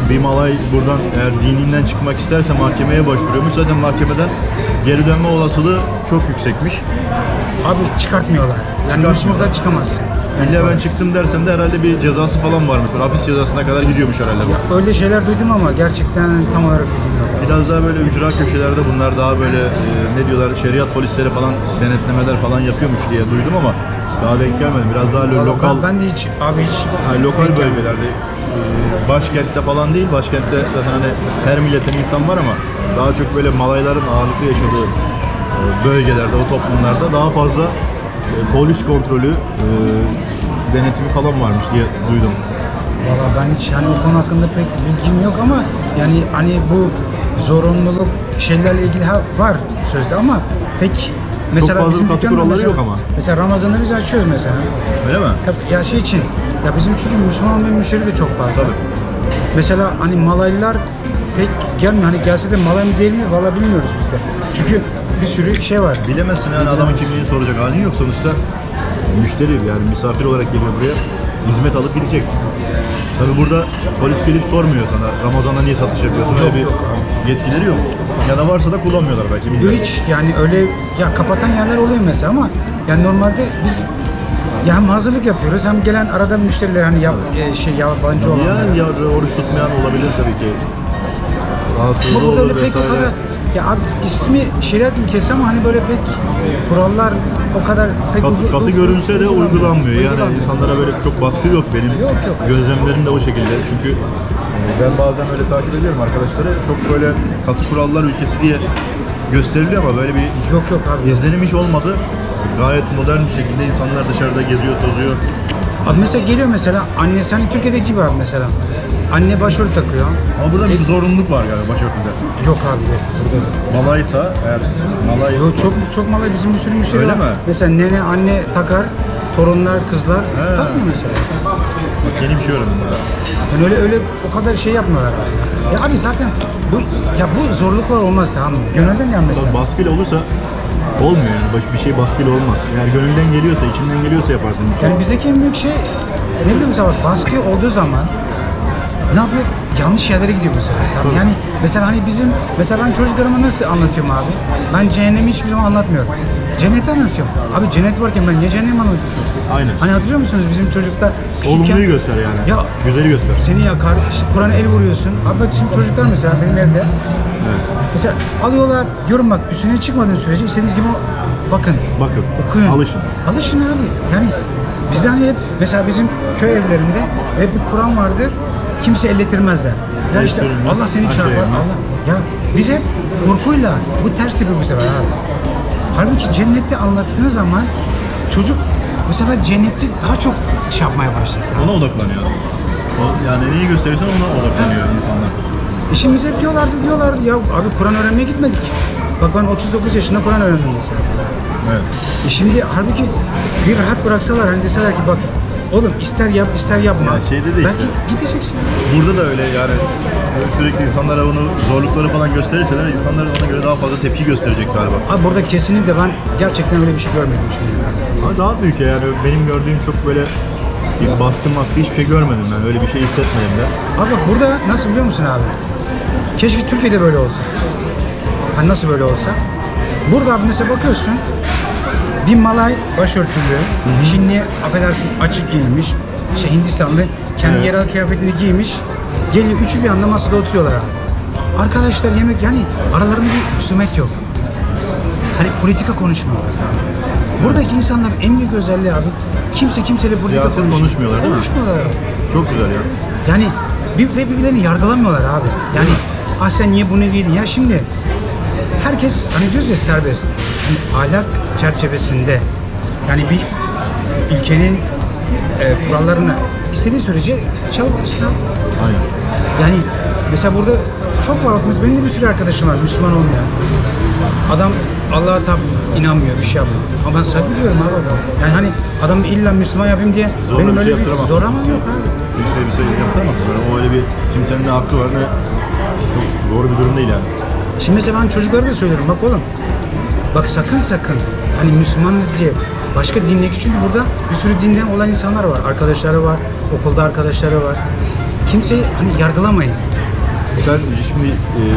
bir malay buradan eğer dininden çıkmak isterse mahkemeye başvuruyormuş. Zaten mahkemeden geri dönme olasılığı çok yüksekmiş. Abi çıkartmıyorlar. Yani Çıkartmıyorlar. Müslümanlar çıkamaz. İlla ben çıktım dersen de herhalde bir cezası falan var mesela. Hapis cezasına kadar gidiyormuş herhalde bu. Ya öyle şeyler duydum ama gerçekten tam olarak bilmiyorum. Biraz daha böyle ücra köşelerde bunlar daha böyle ne diyorlar, şeriat polisleri falan denetlemeler falan yapıyormuş diye duydum ama daha denk gelmedim. Biraz daha Vallahi lokal, ben de hiç abi hiç lokal denk gelmedim. bölgelerde, başkentte falan değil. Başkentte zaten hani her milletten insan var ama daha çok böyle Malayların ağırlıklı yaşadığı bölgelerde, o toplumlarda daha fazla polis kontrolü, denetimi falan varmış diye duydum. Valla ben hiç hani o konu hakkında pek bilgim yok ama yani hani bu zorunluluk şeylerle ilgili var sözde ama pek mesela fazla bizim katı dükkanda kuralları mesela, yok ama. mesela Ramazan'da biz açıyoruz mesela. Öyle mi? Tabii ya şey için ya bizim çünkü Müslüman ve müşteri de çok fazla. Tabii. Mesela hani Malaylılar pek gelmiyor. Hani gelse de Malay mı değil mi? Valla bilmiyoruz biz de. Çünkü bir sürü şey var. Bilemezsin yani adamın kimliğini soracak halin yok sonuçta. Müşteri yani misafir olarak geliyor buraya. Hizmet alıp gidecek. Tabi burada polis gelip sormuyor sana Ramazan'da niye satış yapıyorsun. Öyle bir yetkileri yok. Ya da varsa da kullanmıyorlar belki bilmiyorum. Hiç yani öyle ya kapatan yerler oluyor mesela ama yani normalde biz ya hem hazırlık yapıyoruz hem gelen arada müşteriler hani yabancı olan. Ya oruç tutmayan olabilir tabii ki. Ama Rahatsızlığı burada olur öyle pek o vesaire. kadar ya abi ismi şeriat ülkesi ama hani böyle pek kurallar o kadar pek Katı görünse de uygulanmıyor. Yani insanlara böyle çok baskı yok benim. Yok. Gözlemlerim de o şekilde. Çünkü ben bazen öyle takip ediyorum arkadaşları. Çok böyle katı kurallar ülkesi diye gösteriliyor ama böyle bir Yok abi. izlenim hiç olmadı. Gayet modern bir şekilde insanlar dışarıda geziyor, tozuyor. Abi mesela geliyor mesela annesi hani Türkiye'deki gibi abi mesela. Anne başörtü takıyor. Ama burada bir zorunluluk var yani başörtüde. Yok abi yok. Burada da. Malaysa eğer Malay Yok çok malay bizim bir sürü müşteri Öyle var. mi? Mesela nene anne takar, torunlar kızlar takmıyor mesela. yeni bir şey öğrendim burada. Yani öyle o kadar şey yapmıyorlar abi. Ya abi zaten bu zorluklar olmaz tamam mı? Gönülden gelmesi lazım. Baskıyla olursa olmuyor yani. Bir şey baskıyla olmaz. Yani gönülden geliyorsa, içinden geliyorsa yaparsın. Yani bizdeki en büyük şey ne bileyim mesela bak, baskı olduğu zaman ne yapıyor? Yanlış yerlere gidiyor mesela. Tabii. Yani mesela hani mesela ben çocuklarıma nasıl anlatıyorum abi? Ben cehennemi hiçbir zaman anlatmıyorum. Cenneti anlatıyorum. Abi cennet varken ben niye cehennemi anlatıyorum? Aynen. Hani hatırlıyor musunuz bizim çocukta küçükken... Olumluyu göster yani. Ya güzeli göster. seni yakar, işte Kur'an'a el vuruyorsun. Abi bak şimdi çocuklar mesela benim evde. Evet. Mesela alıyorlar, diyorum bak üstüne çıkmadığın sürece istediğiniz gibi bakın. Bakın. Okuyun. Alışın. Alışın abi. Yani bizde hani hep mesela bizim köy evlerinde hep bir Kur'an vardır. Kimse ellettirmezler. Ya işte Ellettirilmez, Allah seni aşağı çarpar. inmez. Allah. Ya biz hep korkuyla bu ters tepiyor bu sefer abi. Halbuki cenneti anlattığın zaman çocuk bu sefer cenneti daha çok şey yapmaya başlar. Ona odaklanıyor. Yani neyi gösterirsen ona odaklanıyor insanlar. Şimdi biz hep diyorlardı ya abi Kur'an öğrenmeye gitmedik. Bak ben 39 yaşında Kur'an öğrendim mesela. Evet. Şimdi halbuki bir rahat bıraksalar hani deseler ki bak oğlum ister yap ister yapma. Ya şeyde de belki işte. gideceksin. Burada da öyle yani sürekli insanlara onu zorlukları falan gösterirseler insanlar ona göre daha fazla tepki gösterecek galiba. Abi burada kesinlikle ben gerçekten öyle bir şey görmedim şimdi. Ama rahat bir ülke yani benim gördüğüm çok böyle bir baskı hiçbir şey görmedim ben öyle bir şey hissetmedim de. Abi bak burada nasıl biliyor musun abi? Keşke Türkiye'de böyle olsa. Hani nasıl böyle olsa? Burada abi mesela bakıyorsun bir Malay başörtülü, Çinli affedersin açık giyinmiş, Hindistanlı kendi yerel kıyafetini giymiş, geliyor üçü bir anda masada oturuyorlar abi. Arkadaşlar yemek yani aralarında bir husumet yok. Hani politika konuşmuyorlar. Buradaki insanların en büyük özelliği abi kimse kimseyle politika Siyaset konuşmuyorlar değil mi? Konuşmuyorlar abi. Çok güzel ya. Yani birbirlerini yargılamıyorlar abi. Yani sen niye bunu giydin? Ya şimdi herkes hani diyoruz ya serbest. Yani ahlak çerçevesinde yani bir ülkenin kurallarına istediği sürece çalışsın. Aynen. Yani mesela burada çok var. Benim de bir sürü arkadaşım var Müslüman olmayan. Adam Allah'a inanmıyor, bir şey yapmıyor. Ama ben saygı duyuyorum abi adam. Yani hani adamı illa Müslüman yapayım diye Zorla benim bir şey öyle bir yaptıramazsın zoramam kimseye. yok abi. Kimseye bir şey yaptıramazsın. Yani o öyle bir kimsenin ne hakkı var ne çok doğru bir durum değil yani. Şimdi mesela ben çocuklara da söylüyorum bak oğlum. Bak sakın hani Müslümanız diye başka dindeki çünkü burada bir sürü dinden olan insanlar var. Arkadaşları var, okulda arkadaşları var. Kimseyi hani yargılamayın. Sen şimdi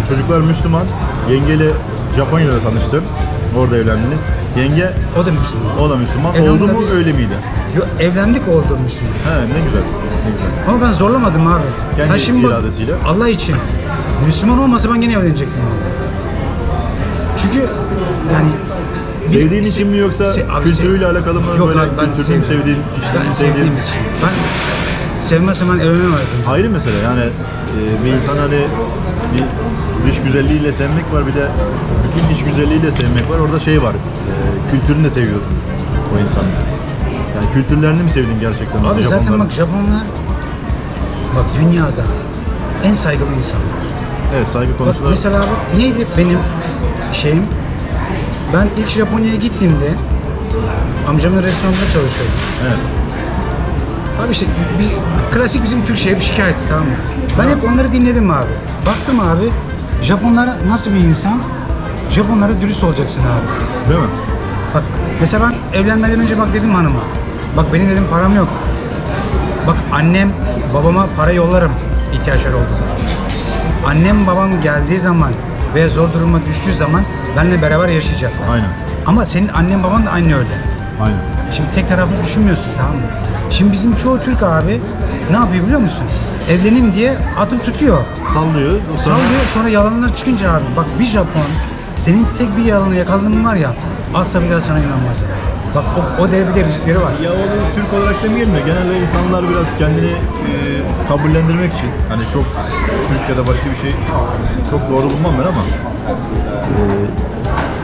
çocuklar Müslüman, yengeyle Japonya'da tanıştın. Orada evlendiniz. Yenge O da Müslüman. o da Müslüman. Elhamdülillah Oldu mu biz- öyle miydi? Yo, evlendik oldu Müslüman. He ne güzel. Ne güzel. Ama ben zorlamadım abi. Kendi Ha şimdi bak, iradesiyle. Allah için. Müslüman olmasa ben gene evlenecektim abi. Çünkü yani Sevdiğin için mi yoksa abi, kültürüyle alakalı mı? Yok böyle abi, ben kültürünü sevdim. sevdiğin, kişiliğini Ben sevdiğin? sevdiğim için. Ben sevmezsem ben evlenemezdim. Ayrı mesele yani bir insan hani bir dış güzelliğiyle sevmek var, bir de bütün iç güzelliğiyle sevmek var. Orada şey var, kültürünü de seviyorsun o insanın. Yani kültürlerini mi sevdin gerçekten? Abi zaten Japonların? bak Japonlar bak dünyada en saygılı insanlar. Evet, saygı Bak konusunda. mesela bak neydi benim şeyim? Ben ilk Japonya'ya gittiğimde amcamın restoranında çalışıyordum. Evet. Abi işte klasik bizim Türk şey bir şikayet, tamam mı? Ben hep onları dinledim abi. Baktım abi Japonlar nasıl bir insan? Japonlara dürüst olacaksın abi. Değil mi? Bak mesela ben evlenmeden önce bak dedim hanıma. Bak benim dedim param yok. Bak annem babama para yollarım ihtiyaçları olduğu zaman. Annem babam geldiği zaman veya zor duruma düştüğü zaman benimle beraber yaşayacaklar. Aynen. Ama senin annen baban da aynı öyle. Aynen. Şimdi tek taraflı düşünmüyorsun, tamam mı? Şimdi bizim çoğu Türk abi ne yapıyor biliyor musun? Evleneyim diye adım tutuyor. Sallıyor. Sallıyor, sonra yalanlar çıkınca abi bak bir Japon senin tek bir yalanı yakaladın mı var ya asla bir daha sana inanmaz. Bak o devrede riskleri var. Ya onu Türk olarak demeyelim de genelde insanlar biraz kendini kabullendirmek için, hani çok Türk ya da başka bir şey çok doğru bulmam ben ama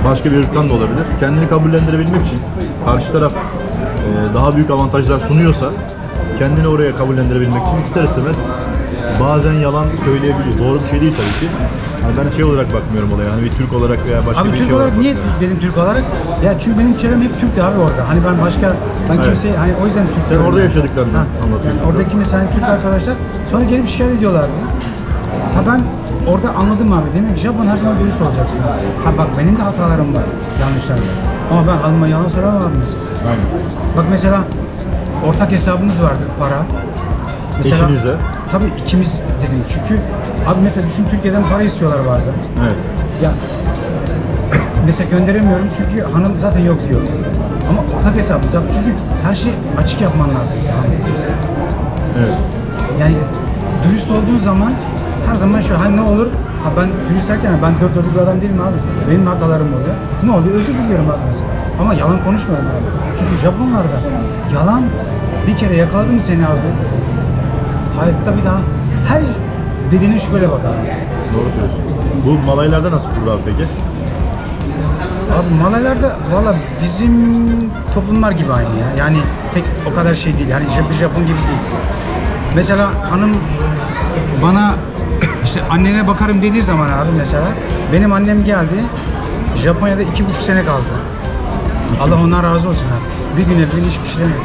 başka bir ırktan da olabilir. Kendini kabullendirebilmek için karşı taraf daha büyük avantajlar sunuyorsa kendini oraya kabullendirebilmek için ister istemez bazen yalan söyleyebiliyor. Doğru bir şey değil tabii ki. Yani ben şey olarak bakmıyorum olaya. Hani bir Türk olarak veya başka Abi bir Türk şey olarak niye bakıyorum. dedim Türk olarak? Ya çünkü benim çevrem hep Türk'tü abi orada. Hani ben başka, ben Evet. kimseye, hani o yüzden Türk Sen diyorum. orada yaşadıklarını Ha, anlatıyorsun. yani oradaki mesela Türk arkadaşlar sonra gelip şikayet ediyorlardı. Ha ben orada anladım abi. Demek ki Japon her zaman dürüst olacaksın abi. Ha bak benim de hatalarım var, yanlışlar var. Ama ben hanıma yalan söylemem abi mesela. Aynen. Bak mesela ortak hesabımız vardı, para. Eşinizle? Tabii ikimiz dedim çünkü abi mesela düşün Türkiye'den para istiyorlar bazen. Evet. Ya mesela gönderemiyorum çünkü hanım zaten yok diyor. Ama ortak hesabımız yap çünkü her şey açık yapman lazım. Evet. Yani dürüst olduğun zaman her zaman şu hani ne olur? Ha ben dürüst derken ben dört dörtlük bir adam değilim abi. Benim hatalarım oluyor. Ne oluyor? Özür diliyorum abi mesela. Ama yalan konuşmuyorum abi. Çünkü Japonlarda yalan bir kere yakaladı mı seni abi? Hayatta bir daha her dediğine şüpheyle bakar. Doğru söylüyorsun. Bu Malaylarda nasıl kurdu peki? Abi Malaylarda valla bizim toplumlar gibi aynı ya. Yani pek o kadar şey değil. Yani Japon gibi değil. Mesela hanım bana işte annene bakarım dediği zaman abi mesela benim annem geldi Japonya'da 2,5 sene kaldı. Allah ondan razı olsun abi. Bir gün evvel hiçbir şey demedi.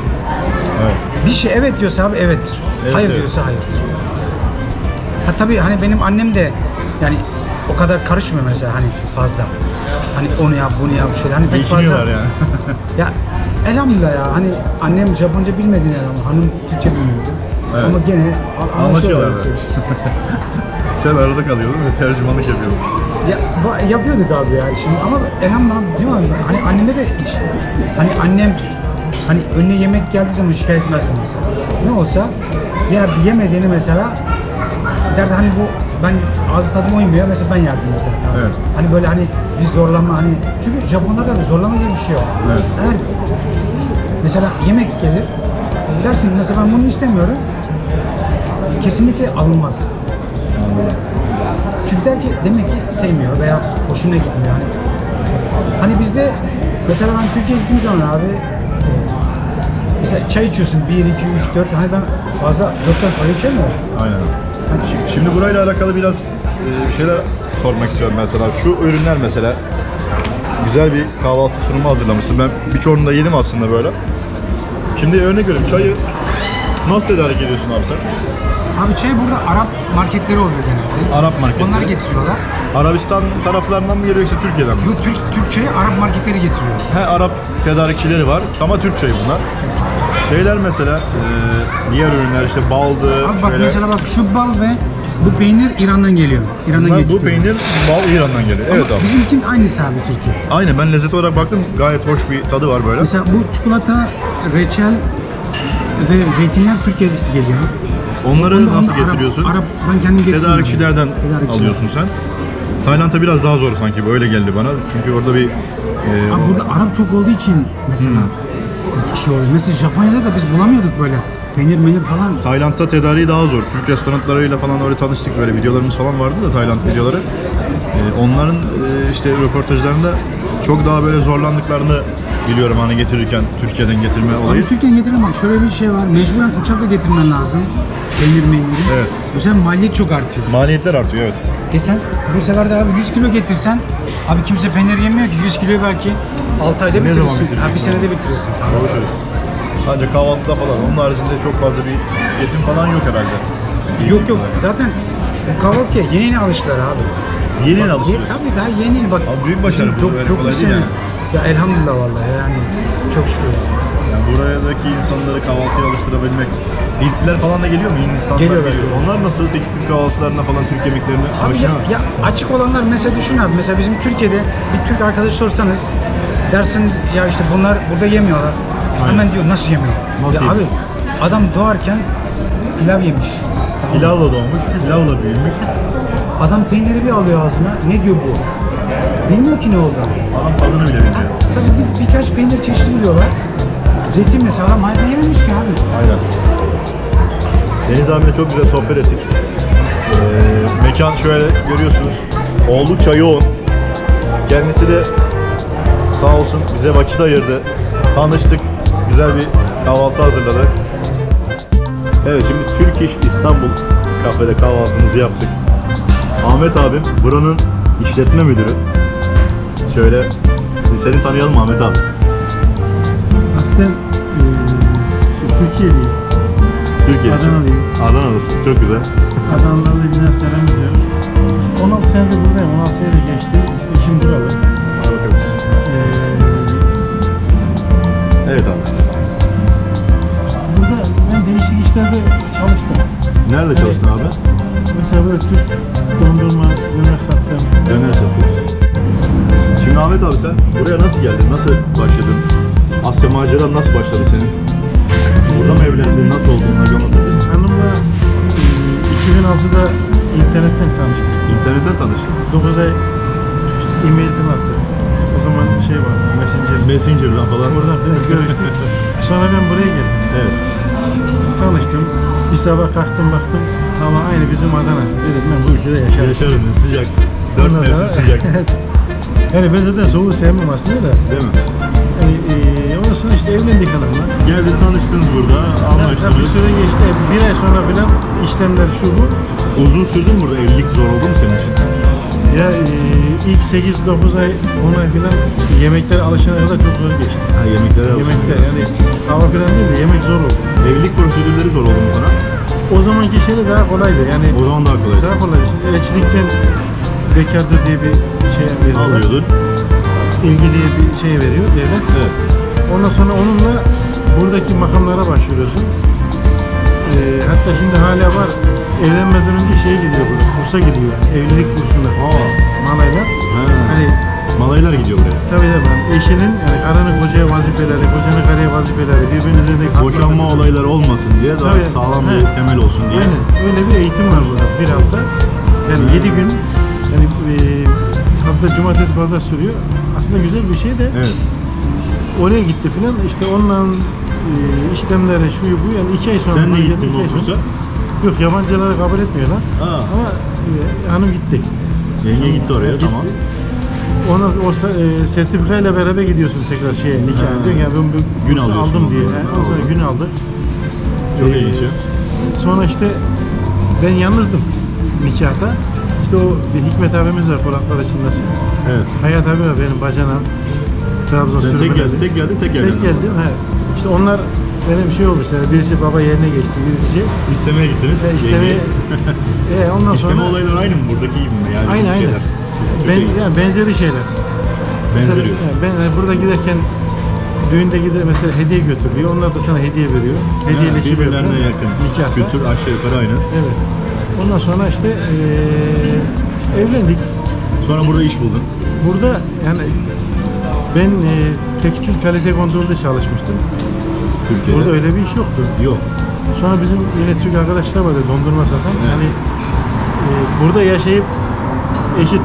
Evet. Bir şey evet diyorsa abi evettir. Evet, Hayır evet. diyorsa hayırdır. Ha tabii hani benim annem de yani o kadar karışmıyor mesela hani fazla. Hani onu yap bunu yap şöyle hani pek fazla. Geçiniyorlar yani. Ya elhamdülillah ya hani annem Japonca bilmediğine ama hanım Türkçe bilmiyordu. Evet. Ama gene Anlaşıyorlar. anlaşıyorlar. Sen arada kalıyordun ve tercümanlık yapıyordun. Ya yapıyorduk abi ya şimdi ama elhamdülillah değil mi abi? Hani anneme de hiç hani annem hani önüne yemek geldiği zaman şikayet etmezsin mesela. Ne olsa ya bir yemediğini mesela derdi hani bu ben ağzı tadıma uymuyor mesela ben yerdim mesela. Evet. Hani böyle hani bir zorlama hani çünkü Japonlarda da zorlama diye bir şey yok. Evet. Eğer mesela yemek gelir dersin mesela ben bunu istemiyorum kesinlikle alınmaz. Çünkü der ki demek ki sevmiyor veya hoşuna gitmiyor yani. Hani bizde mesela ben Türkiye'ye gittiğim zaman abi mesela çay içiyorsun 1, 2, 3, 4 hani ben fazla 4 para içemiyorum. Aynen. Şimdi burayla alakalı biraz bir şeyler sormak istiyorum mesela. Şu ürünler mesela güzel bir kahvaltı sunumu hazırlamışsın. Ben birçoğunu da yedim aslında böyle. Şimdi örnek veriyorum çayı nasıl tedarik ediyorsun abi sen? Abi çay burada Arap marketleri oluyor genelde. Arap marketleri. Onlar getiriyorlar. Arabistan taraflarından mı geliyor yoksa Türkiye'den mi? Yok Türk çayı Arap marketleri getiriyor. He, Arap tedarikçileri var ama Türk çayı bunlar. Şeyler mesela diğer ürünler işte baldı, Abi bak şöyle. mesela bak şu bal ve Bu peynir İran'dan geliyor. İran'dan Bunlar, bu getiriyor. peynir bal İran'dan geliyor. Evet Ama abi. bizimkinin aynısı abi Türkiye. Aynen, ben lezzet olarak baktım, gayet hoş bir tadı var böyle. Mesela bu çikolata, reçel ve zeytinler Türkiye'ye geliyor. Onları Onu da nasıl getiriyorsun? Arap'tan kendim getiriyorum. Tedarikçilerden Tedarikçiler. alıyorsun sen. Tayland'da biraz daha zor sanki, böyle geldi bana. Çünkü orada bir Abi burada Arap çok olduğu için mesela şey oluyor. Mesela Japonya'da da biz bulamıyorduk böyle peynir falan. Tayland'da tedariği daha zor. Türk restoranlarıyla falan öyle tanıştık, böyle videolarımız falan vardı da Tayland videoları. Onların işte röportajlarında çok daha böyle zorlandıklarını biliyorum hani getirirken, Türkiye'den getirme olayı. Abi Türkiye'ye getirin bak şöyle bir şey var. Mecburen uçakla getirmen lazım. Peyniri. Evet. Bu sefer maliyet çok artıyor. Maliyetler artıyor, evet. Sen bu sefer de abi 100 kilo getirsen abi kimse peynir yemiyor ki 100 kiloyu belki 6 ayda Ne zaman bitirirsin. Ha, bir bitirirsin? senede bitirirsin. Doğru söylüyorsun. Sadece kahvaltıda falan. Onun haricinde çok fazla bir tüketim falan yok herhalde. Yok zaten bu kahvaltıya yeni alıştılar abi. Yeni Bak, alışıyoruz. Tabii daha yeni bak. Abi büyük başarı bu, öyle kolay değil yani. Ya elhamdülillah vallahi yani çok şükür. Yani buradaki insanları kahvaltıya alıştırabilmek. Hintliler falan da geliyor mu? Hindistan'dan Geliyorlar. geliyor. Onlar nasıl peki Türk kahvaltılarına falan, Türk yemeklerine Abi aşina? ya açık olanlar mesela düşün abi mesela bizim Türkiye'de bir Türk arkadaş sorsanız dersiniz ya işte bunlar burada yemiyorlar. Hemen diyor nasıl yemiyor? Nasıl ya yemiyor? abi adam doğarken pilav yemiş. Pilavla doğmuş, pilavla büyümüş. Adam peyniri bir alıyor ağzına. Ne diyor bu? Bilmiyor ki ne oldu. Adam tadını bile bilmiyor. Sadece birkaç peynir çeşidi biliyorlar. Zeytin mesela adam hayatında yememiş ki abi. Aynen. Deniz abiyle çok güzel sohbet ettik. Mekan şöyle görüyorsunuz. Oldukça yoğun. Kendisi de sağ olsun bize vakit ayırdı. Tanıştık. Güzel bir kahvaltı hazırladı. Evet, şimdi Türk İş İstanbul kafede kahvaltımızı yaptık. Ahmet abim buranın işletme müdürü. Şöyle seni tanıyalım Ahmet abi. Aslen Türkiye'liyim. Türkiye'lisin. Adanalıyım. Adanalısın. Çok güzel. Adanalılarla birden selam ediyorum. 16 senedir buradayım. 16 sene de geçti. İşte işim buralı. Hadi bakalım. Evet abi. Burada ben değişik işlerde çalıştım. Nerede çalıştın abi? Mesela böyle Türk dondurma, döner sattım. Döner satıyorsun. Şimdi Ahmet abi sen buraya nasıl geldin? Nasıl başladın? Asya maceran nasıl başladı senin? Burada mı evlendin? Nasıl oldu? Onları anlatır mısın? Hanımla 2006'da internetten tanıştık. İnternetten tanıştın. 9 ay işte e-mail falan attık. O zaman şey var, Messenger. Messenger'dan falan. Oradan falan görüştük. Sonra ben buraya geldim. Evet. Tanıştım. Bir sabah kalktım baktım. Hava aynı bizim Adana. Dedim ben bu ülkede yaşarım. Yaşarım sıcak. 4 Ondan mevsim sonra- sıcak. Yani ben zaten soğuğu sevmem aslında da. Değil mi? Yani, ondan sonra işte evlendik hanımla. Geldin tanıştınız burada. Bir Anlaştınız. süre geçti. Bir ay sonra falan işlemler şu bu. Uzun sürdü mü burada? Evlilik zor oldu mu senin için? Ya ilk 8-9 ay 10 ay falan yemekler alışana kadar çok zor geçti. Ha, yemeklere Yemekler yani hava falan değil de yemek zor oldu. Evlilik prosedürleri zor oldu mu sana? O zamanki şeyde daha kolaydı yani O zaman daha kolaydı. daha kolay. Şimdi elçilikten bekardır diye bir şey veriyorlar. Alıyordun. İlgi diye bir şey veriyor devlet. Evet. Ondan sonra onunla buradaki makamlara başvuruyorsun. Hatta şimdi hala var. Evlenmeden önce şeye gidiyor burada. Kursa gidiyor. Evlilik kursuna. Malaylar. Ha. Hani Malaylar gidiyor buraya. tabii eşinin yani karının kocaya vazifeleri, kocanın karıya vazifeleri birbirinin üzerindeki Boşanma hakları- olayları olmasın diye daha Tabii. sağlam bir Evet. temel olsun diye. Aynen. Öyle bir eğitim var burada. Bir hafta. Yani 7 gün. Yani hafta cumartesi pazar sürüyor. Aslında güzel bir şey de Evet. oraya gitti falan. İşte onunla işlemleri şuyu bu yani 2 ay sonra. Sen de geldi, gittin 2 ay o sonra. kursa. Yok yabancıları kabul etmiyorlar. Ha. Ama hanım gitti. Yenge gitti oraya, Gitti. tamam. Ona sertifikayla beraber gidiyorsun tekrar şeye nikah. Ha. Diyor yani ben bu Gün kursu alıyorsun aldım ondan. diye. Yani ondan sonra gün aldı. Çok ilginç ya. Sonra işte ben yalnızdım nikahta. İşte o bir Hikmet abimiz var Polatlar içindesin. Evet. Hayat abi var benim bacanam. Trabzon Sen tek sürümünde. geldin, tek geldin, tek geldin. Tek geldim. He. İşte onlar benim şey olmuş yani birisi baba yerine geçti, birisi şey. İstemeye gittiniz. İstemeye. yengeyi. Ondan İsteme sonra olayları aynı mı buradaki gibi mi? Yani aynı bizim aynı. şeyler. Bizim Türkiye Yani benzeri şeyler. benzeriyor. Mesela, ben burada giderken düğünde gider mesela hediye götürüyor. Onlar da sana hediye veriyor. Ha, Hediyeleşiyor. birbirlerine yakın. Nikahta. Kültür aşağı yukarı aynı. Evet. Ondan sonra işte evlendik. Sonra burada iş buldun. Burada yani ben tekstil kalite kontrolde çalışmıştım. Türkiye'de. Burada öyle bir iş yoktu. Yok. Sonra bizim yine Türk arkadaşlar vardı dondurma satan. Evet. Yani burada yaşayıp eşi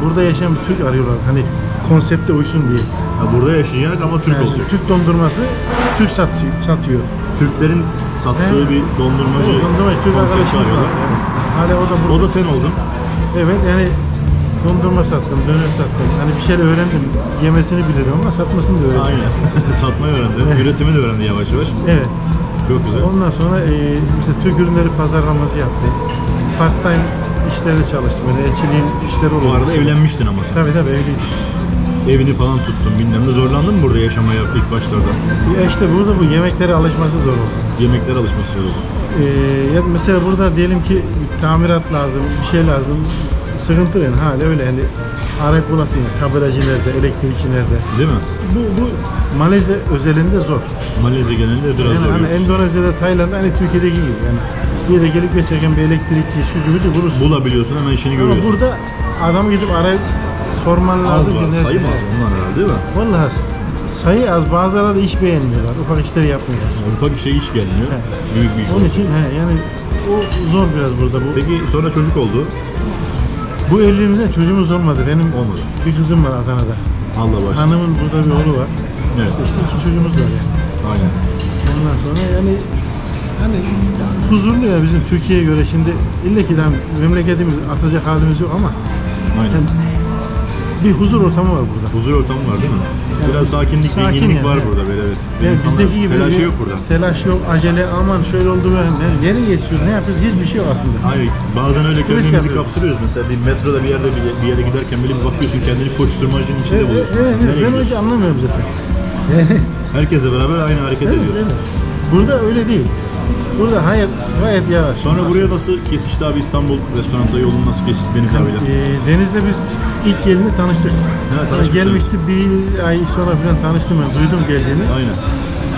burada yaşayan bir Türk arıyorlar. Hani konsepte uysun diye. Ha, burada yaşayacak ama Türk Yani olacak. Türk dondurması Türk satıyor. Türklerin sattığı Evet. bir dondurmacı Evet, dondurma Türk konsepti arkadaşımız var. arıyorlar. Yani. Hala o da burada. O da sen oldun. Evet yani dondurma sattım, döner sattım. Hani bir şeyler öğrendim. Yemesini bilirim ama satmasını da öğrendim. Aynen. Satmayı öğrendi. Üretimi de öğrendi yavaş yavaş. Evet. Çok güzel. Ondan sonra işte Türk ürünleri pazarlaması yaptım. Part time işlerde çalıştım. Yani elçiliğin işleri oldu. Bu arada evlenmiştin ama sen. Tabii evliyim. Evini falan tuttun bilmem ne. Zorlandın mı burada yaşamaya ilk başlarda? Ya işte burada bu yemeklere alışması zor oldu. Yemekler alışması oldu. Ya mesela burada diyelim ki bir tamirat lazım, bir şey lazım. Sıkıntı yani hala öyle yani arayıp bulasın ya, tabelacı nerede, elektrikçi nerede. Değil mi? Bu Malezya özelinde zor. Malezya genelinde biraz Yani zor. hani Endonezya'da, Tayland'da hani Türkiye'deki gibi yani bir yere gelip geçerken bir elektrikçi, şucu bucu bulursun. Bulabiliyorsun hemen işini Ama görüyorsun. burada adamı gidip arayıp sorman az lazım. var. ki nerede. Sayı az bunlar herhalde değil mi? Vallahi sayı az, bazıları da iş beğenmiyorlar, ufak işleri yapmıyorlar. Ufak bir şey iş gelmiyor. Evet. Büyük bir iş. Onun için yani o zor biraz burada bu. Peki sonra çocuk oldu. Bu evliliğimizden çocuğumuz olmadı. Benim Olmadı. bir kızım var Adana'da. Allah başlasın. Hanımın burada bir oğlu var. Evet. İşte iki çocuğumuz var yani. Aynen. Ondan sonra yani huzurlu ya bizim Türkiye'ye göre şimdi illa ki de memleketimiz atacak halimiz yok ama Aynen. yani bir huzur ortamı var burada. Huzur ortamı var değil mi? Biraz sakinlik, sakin dinginlik yani, var evet. burada böyle evet. Yani İnsanlar bizdeki gibi telaşı bir yok burada. Telaş yok, acele, aman şöyle oldu böyle. Yani nereye geçiyoruz, ne yapıyoruz hiçbir şey yok aslında. Hayır, bazen öyle Stres kendimizi yapıyoruz. kaptırıyoruz. Mesela bir metroda bir yere giderken bile bir bakıyorsun kendini koşturmacının içinde Evet, buluyorsun. evet, Sen nereye ben o gidiyorsun? işi anlamıyorum zaten. Yani, Herkesle beraber aynı hareket evet, ediyorsun. evet. Burada öyle değil. Burada hayat gayet yavaş. Sonra buraya nasıl kesişti abi İstanbul restoranda yolunu nasıl kesişti Deniz abiyle? Deniz'le biz ilk geldiğinde tanıştık. tanışmışsınız. Gelmişti, bir ay sonra falan tanıştım ben, duydum geldiğini. Aynen.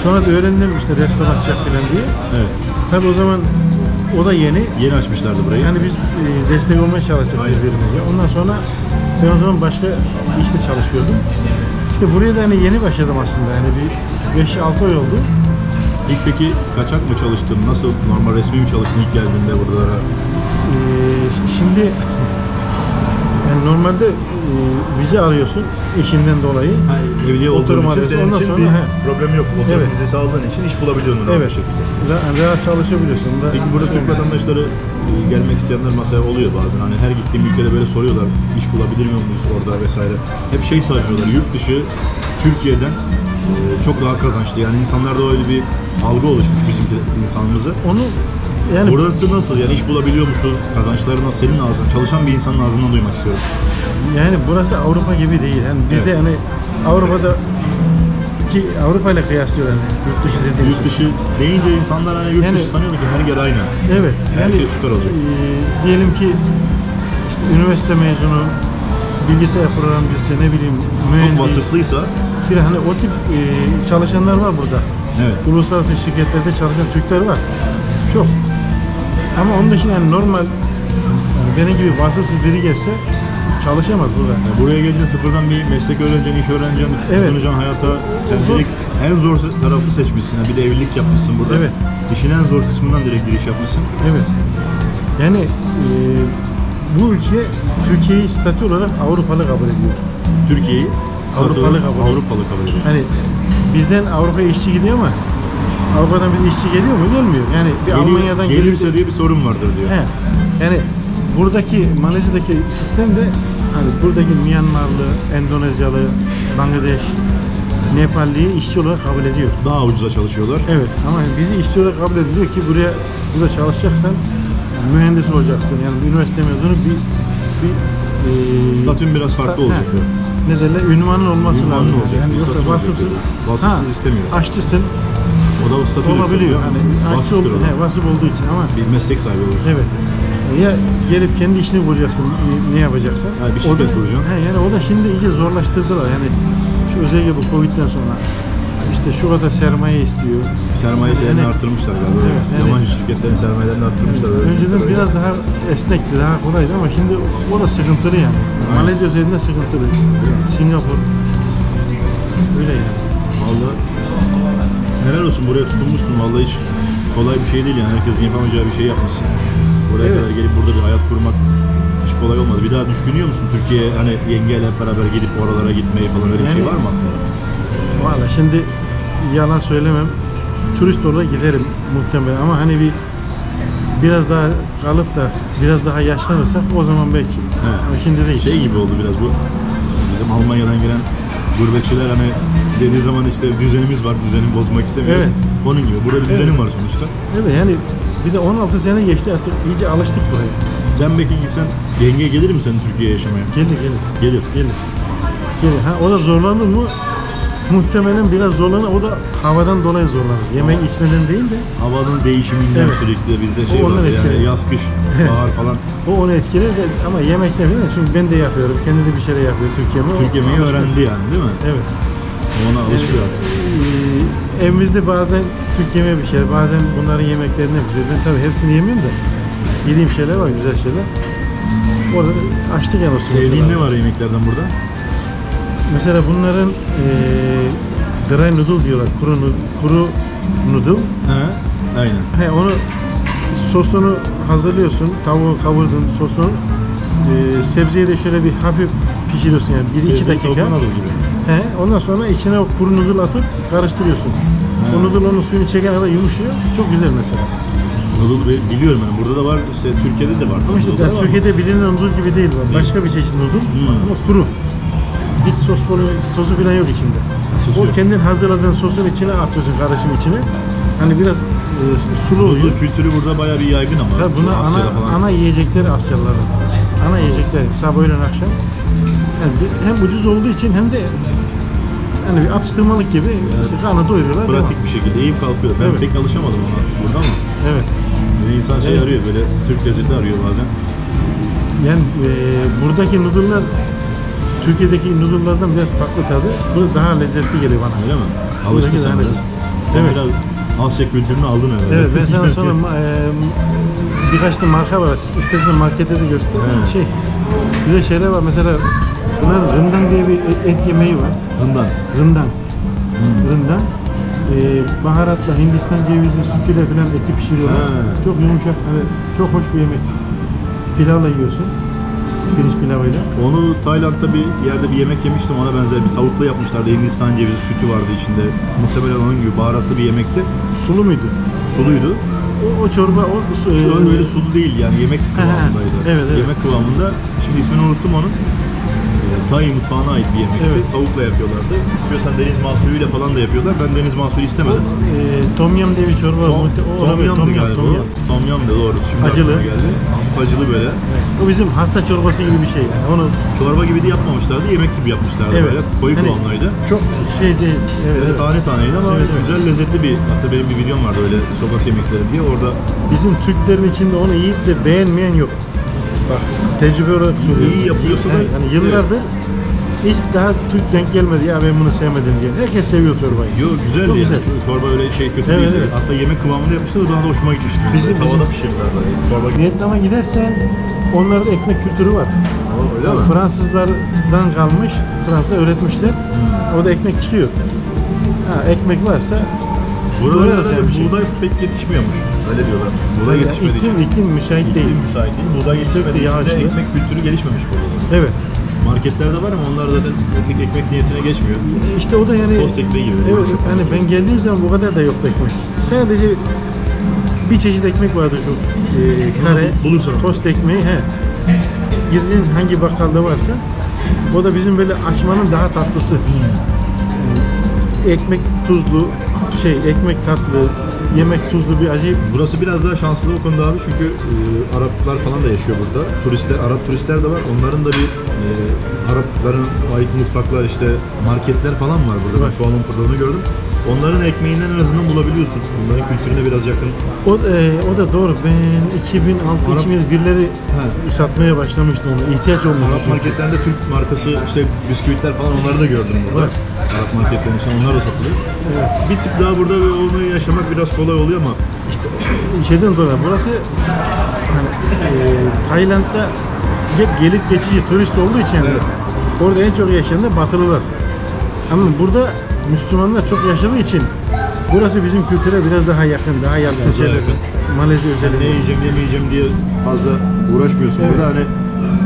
Sonra da öğrendim işte restoran açacak falan diye. Evet. Tabii o zaman o da yeni. Yeni açmışlardı burayı. Yani biz destek olmaya çalıştık Aynen. birbirimize. Ondan sonra ben o zaman başka bir işte çalışıyordum. İşte buraya da hani yeni başladım aslında. Yani bir 5-6 ay oldu. İlk peki kaçak mı çalıştın? Nasıl normal resmi mi çalıştın ilk geldiğinde buralara? Şimdi yani normalde vize arıyorsun eşinden dolayı. Evliya olduğun Oturum için arıyorsun. senin Ondan için sonra, bir he. problem yok. Oturum Evet. vizesi aldığın için iş bulabiliyorsun rahat Evet. bir şekilde. Rahat çalışabiliyorsun. Da Peki burada Türk vatandaşları gelmek isteyenler masaya oluyor bazen. Hani her gittiğim ülkede böyle soruyorlar. İş bulabilir miyiz orada vesaire. Hep şey sanıyorlar. Yurt dışı Türkiye'den çok daha kazançlı. Yani insanlarda öyle bir algı oluşmuş bizim insanımızı. Onu yani Burası nasıl? Yani iş bulabiliyor musun? Kazançları nasıl? Senin ağzından, çalışan bir insanın ağzından duymak istiyorum. yani burası Avrupa gibi değil. Yani bizde Evet. hani Avrupa'da ki Avrupa ile kıyaslıyorlar yani yurt dışı dediğimiz. Yurt dışı deyince insanlar hani yurt Yani- dışı sanıyordu ki her yer aynı. Evet. Her şey süper olacak. Diyelim ki işte üniversite mezunu, bilgisayar programcısı, ne bileyim Çok mühendis. vasıflıysa Bir hani o tip çalışanlar var burada. evet. Uluslararası şirketlerde çalışan Türkler var. Çok. Ama onun dışında yani normal yani benim gibi vasıfsız biri gelse çalışamaz burada. Yani buraya gelince sıfırdan bir meslek öğreneceksin, iş öğreneceksin, Evet. tutunacaksın hayata. Sen Zor. direkt en zor tarafı seçmişsin. Yani bir de evlilik yapmışsın burada. Evet. İşin en zor kısmından direkt giriş yapmışsın. Evet. Yani bu ülke Türkiye'yi statü olarak Avrupalı kabul ediyor. Türkiye'yi Avrupalı kabul. Avrupalı kabul ediyor. Hani bizden Avrupa'ya işçi gidiyor ama Avrupa'dan bir işçi geliyor mu? Gelmiyor. Yani bir Almanya'dan gelirse gelip diye bir sorun vardır diyor. He. Yani buradaki Malezya'daki sistem de hani buradaki Myanmarlı, Endonezyalı, Bangladeş, Nepalli'yi işçi olarak kabul ediyor. Daha ucuza çalışıyorlar. Evet ama bizi işçi olarak kabul ediyor ki burada çalışacaksan mühendis olacaksın. Yani bir üniversite mezunu bir Statün biraz farklı olacak. He. Ne derler? Ünvanın olması Ünvanın lazım. olacak, Yani bir yoksa statün vasıfsız. olacak. Vasıfsız istemiyor. Aşçısın. O da o statü Olabiliyor. Hani aşçı vasıftır o da. vasıf olduğu için ama Bir meslek sahibi olursun. evet. Ya gelip kendi işini kuracaksın, ne yapacaksan. Yani bir şirket kuracaksın. Yani o da şimdi iyice zorlaştırdılar. Yani şu özellikle bu Covid'den sonra işte şu kadar sermaye istiyor. Sermaye şeylerini artırmışlar galiba. Evet, evet. Yabancı şirketlerin sermayelerini artırmışlar. Öyle Önceden şeyler biraz daha esnekti, daha kolaydı ama şimdi o da sıkıntılı yani. Malezya üzerinde sıkıntılı. Singapur. Öyle yani. Vallahi helal olsun, buraya tutunmuşsun. Vallahi hiç kolay bir şey değil yani. Herkesin yapamayacağı bir şey yapmışsın. Buraya Evet. kadar gelip burada bir hayat kurmak hiç kolay olmadı. Bir daha düşünüyor musun Türkiye'ye hani yengeyle hep beraber gidip oralara gitmeyi falan, öyle bir şey var mı aklında? Valla şimdi yalan söylemem. Turist olarak giderim muhtemelen ama hani biraz daha kalıp da biraz daha yaşlanırsak o zaman belki. He. Ama şimdi değil. Şey gibi oldu biraz bu. Bizim Almanya'dan gelen gurbetçiler hani dediği zaman işte düzenimiz var, düzeni bozmak istemiyoruz. Evet. Onun gibi. Burada bir düzenim var sonuçta. Evet yani bir de 16 sene geçti artık iyice alıştık buraya. Sen peki gitsen yenge gelir mi senin Türkiye'ye yaşamaya? Gelir. Gelir. Gelir. Ha, o da zorlanır mı? Muhtemelen biraz zorlanır. O da havadan dolayı zorlanır. Yemek içmeden değil de Havanın değişiminden Evet. sürekli bizde O şey onu var yani etkiler. yaz kış bahar falan. o onu etkiler de ama yemekte falan çünkü ben de yapıyorum. Kendi de bir şeyler yapıyor Türkiye'de. Türk yemeği öğrendi yani değil mi? Evet. Ona alışıyor artık. Evimizde bazen Türk yemeği bir şeyler, bazen bunların yemeklerini yapıyoruz. Ben tabii hepsini yemiyorum da yediğim şeyler var, güzel şeyler. Orada açtık yani o Sevdiğin sınırları. ne var yemeklerden burada? Mesela bunların dry noodle diyorlar, kuru noodle. He, aynen. Onu sosunu hazırlıyorsun, tavuğu kavurdun, sosunu sebzeyi de şöyle bir hafif pişiriyorsun yani 1-2 dakika. Tavuktan alır gibi. Ondan sonra içine o kuru noodle atıp karıştırıyorsun. O noodle onun suyunu çeken kadar yumuşuyor. Çok güzel mesela. Noodle biliyorum yani, burada da var, işte Türkiye'de de var. Ama işte Noodle yani var. Türkiye'de bilinen noodle gibi değil. Başka bir çeşit noodle ama kuru. Hiç sosu falan yok içinde. Sosu O yok. kendin hazırladığın sosun içine atıyorsun, karışım içine. Hani biraz sulu oluyor. Noodle kültürü burada bayağı bir yaygın ama. Tabii buna Asya'da falan. ana yiyecekleri Asyalıların. Ana yiyecekleri sabah öğlen akşam. Yani hem ucuz olduğu için hem de hani bir atıştırmalık gibi işte karnı doyuruyorlar. Pratik bir şekilde yiyip kalkıyor. Ben Evet. pek alışamadım ona burada ama. Evet. Bir insan şey Evet. arıyor, böyle Türk lezzeti arıyor bazen. Yani buradaki noodle'lar Türkiye'deki noodle'lardan biraz farklı tadı. Bu daha lezzetli geliyor bana. Öyle mi? Buradaki Alıştın sen daha biraz. lezzetli. Sen Evet. biraz Asya kültürünü aldın herhalde. Evet ben sana sonra birkaç da marka var. İstersen markete de göster. Evet. Güzel şeyler var. Mesela bunların rından diye bir et yemeği var. Bundan. Rından. Rından. Baharatla Hindistan cevizi sütüyle falan eti pişiriyorlar. He. Çok yumuşak, hani çok hoş bir yemek. Pilavla yiyorsun. Pirinç pilavıyla. Onu Tayland'da bir yerde bir yemek yemiştim, ona benzer bir tavukla yapmışlardı. Hindistan cevizi sütü vardı içinde. Muhtemelen onun gibi baharatlı bir yemekti. Sulu muydu? Suluydu. O çorba, Şu an öyle sulu değil yani, yemek kıvamındaydı. Evet, evet. Yemek kıvamında. Şimdi ismini unuttum onun. Tay mutfağına ait bir yemekti. Evet. Tavukla yapıyorlardı. İstiyorsan deniz mahsulüyle falan da yapıyorlar. Ben deniz mahsulü istemedim. Tom yum diye bir çorba var. Tom yum'du galiba. Tom yum da doğru. Şimdi Acılı. aklıma geldi. Hafif acılı böyle. O bizim hasta çorbası gibi bir şey. Yani. Onu Çorba gibi de yapmamışlardı. Yemek gibi yapmışlardı Evet. böyle. Koyu Hani kıvamdaydı. çok şey değil. Evet, Böyle evet. tane taneydi ama Evet, evet. güzel, lezzetli bir. Hatta benim bir videom vardı öyle sokak yemekleri diye. Orada Bizim Türklerin içinde onu yiyip de beğenmeyen yok. Bak tecrübe olarak söylüyorum. İyi yapıyorsa da- Yani yıllardır hiç daha Türk denk gelmedi ya ben bunu sevmedim diye. Herkes seviyor çorbayı. yo güzel Çok yani. güzel. Çorba öyle şey kötü Evet, değildi. evet. Hatta yemek kıvamında yapmışlar, o daha da hoşuma gitmişti. Bizim- Tavada pişirdiler böyle. Çorba gibi. Vietnam'a gidersen onlarda ekmek kültürü var. Öyle mi? Fransızlardan kalmış, Fransızlar öğretmişler. Orada ekmek çıkıyor. Ha, ekmek varsa Buralarda doyarız da yani bir şey. buğday pek yetişmiyormuş. Öyle diyorlar. Buğday Yani yetişmediği için. iklim müsait değil. İklim müsait değil. Buğday yetişmediği için de yağışlı. ekmek kültürü gelişmemiş burada. Evet. Marketlerde var ama onlar zaten ekmek niyetine geçmiyor. İşte o da yani Tost ekmeği gibi. Evet, hani ben geldiğim zaman bu kadar da yoktu ekmek. Sadece bir çeşit ekmek vardı şu kare bulursan. tost ekmeği Girdiğin hangi bakkalda varsa o da bizim böyle açmanın daha tatlısı. Ekmek tuzlu, ekmek tatlı, yemek tuzlu bir acayip. Burası biraz daha şanslı o konuda abi çünkü Araplar falan da yaşıyor burada. Turistler, Arap turistler de var. Onların da bir Arapların ait mutfaklar, işte marketler falan var burada. Ben Kuala Lumpur'da onu gördüm. onların ekmeğinden en azından bulabiliyorsun. Onların kültürüne biraz yakın. O da doğru. Ben 2006-2001'leri satmaya başlamıştım onu. İhtiyaç olmadı. Arap marketlerinde Türk markası işte bisküvitler falan onları da gördüm burada. Evet. Arap marketlerinde işte onlar da satılıyor. Evet. Bir tık daha burada onu yaşamak biraz kolay oluyor ama İşte şeyden dolayı burası hani, Tayland'da hep gelip geçici turist olduğu için Evet. orada en çok yaşayan da Batılılar. Ama burada Müslümanlar çok yaşadığı için burası bizim kültüre biraz daha yakın, daha yatkın Biraz daha şeyler. yakın. Malezya ne özellikle. yiyeceğim yemeyeceğim diye fazla uğraşmıyorsun. Evet. Burada hani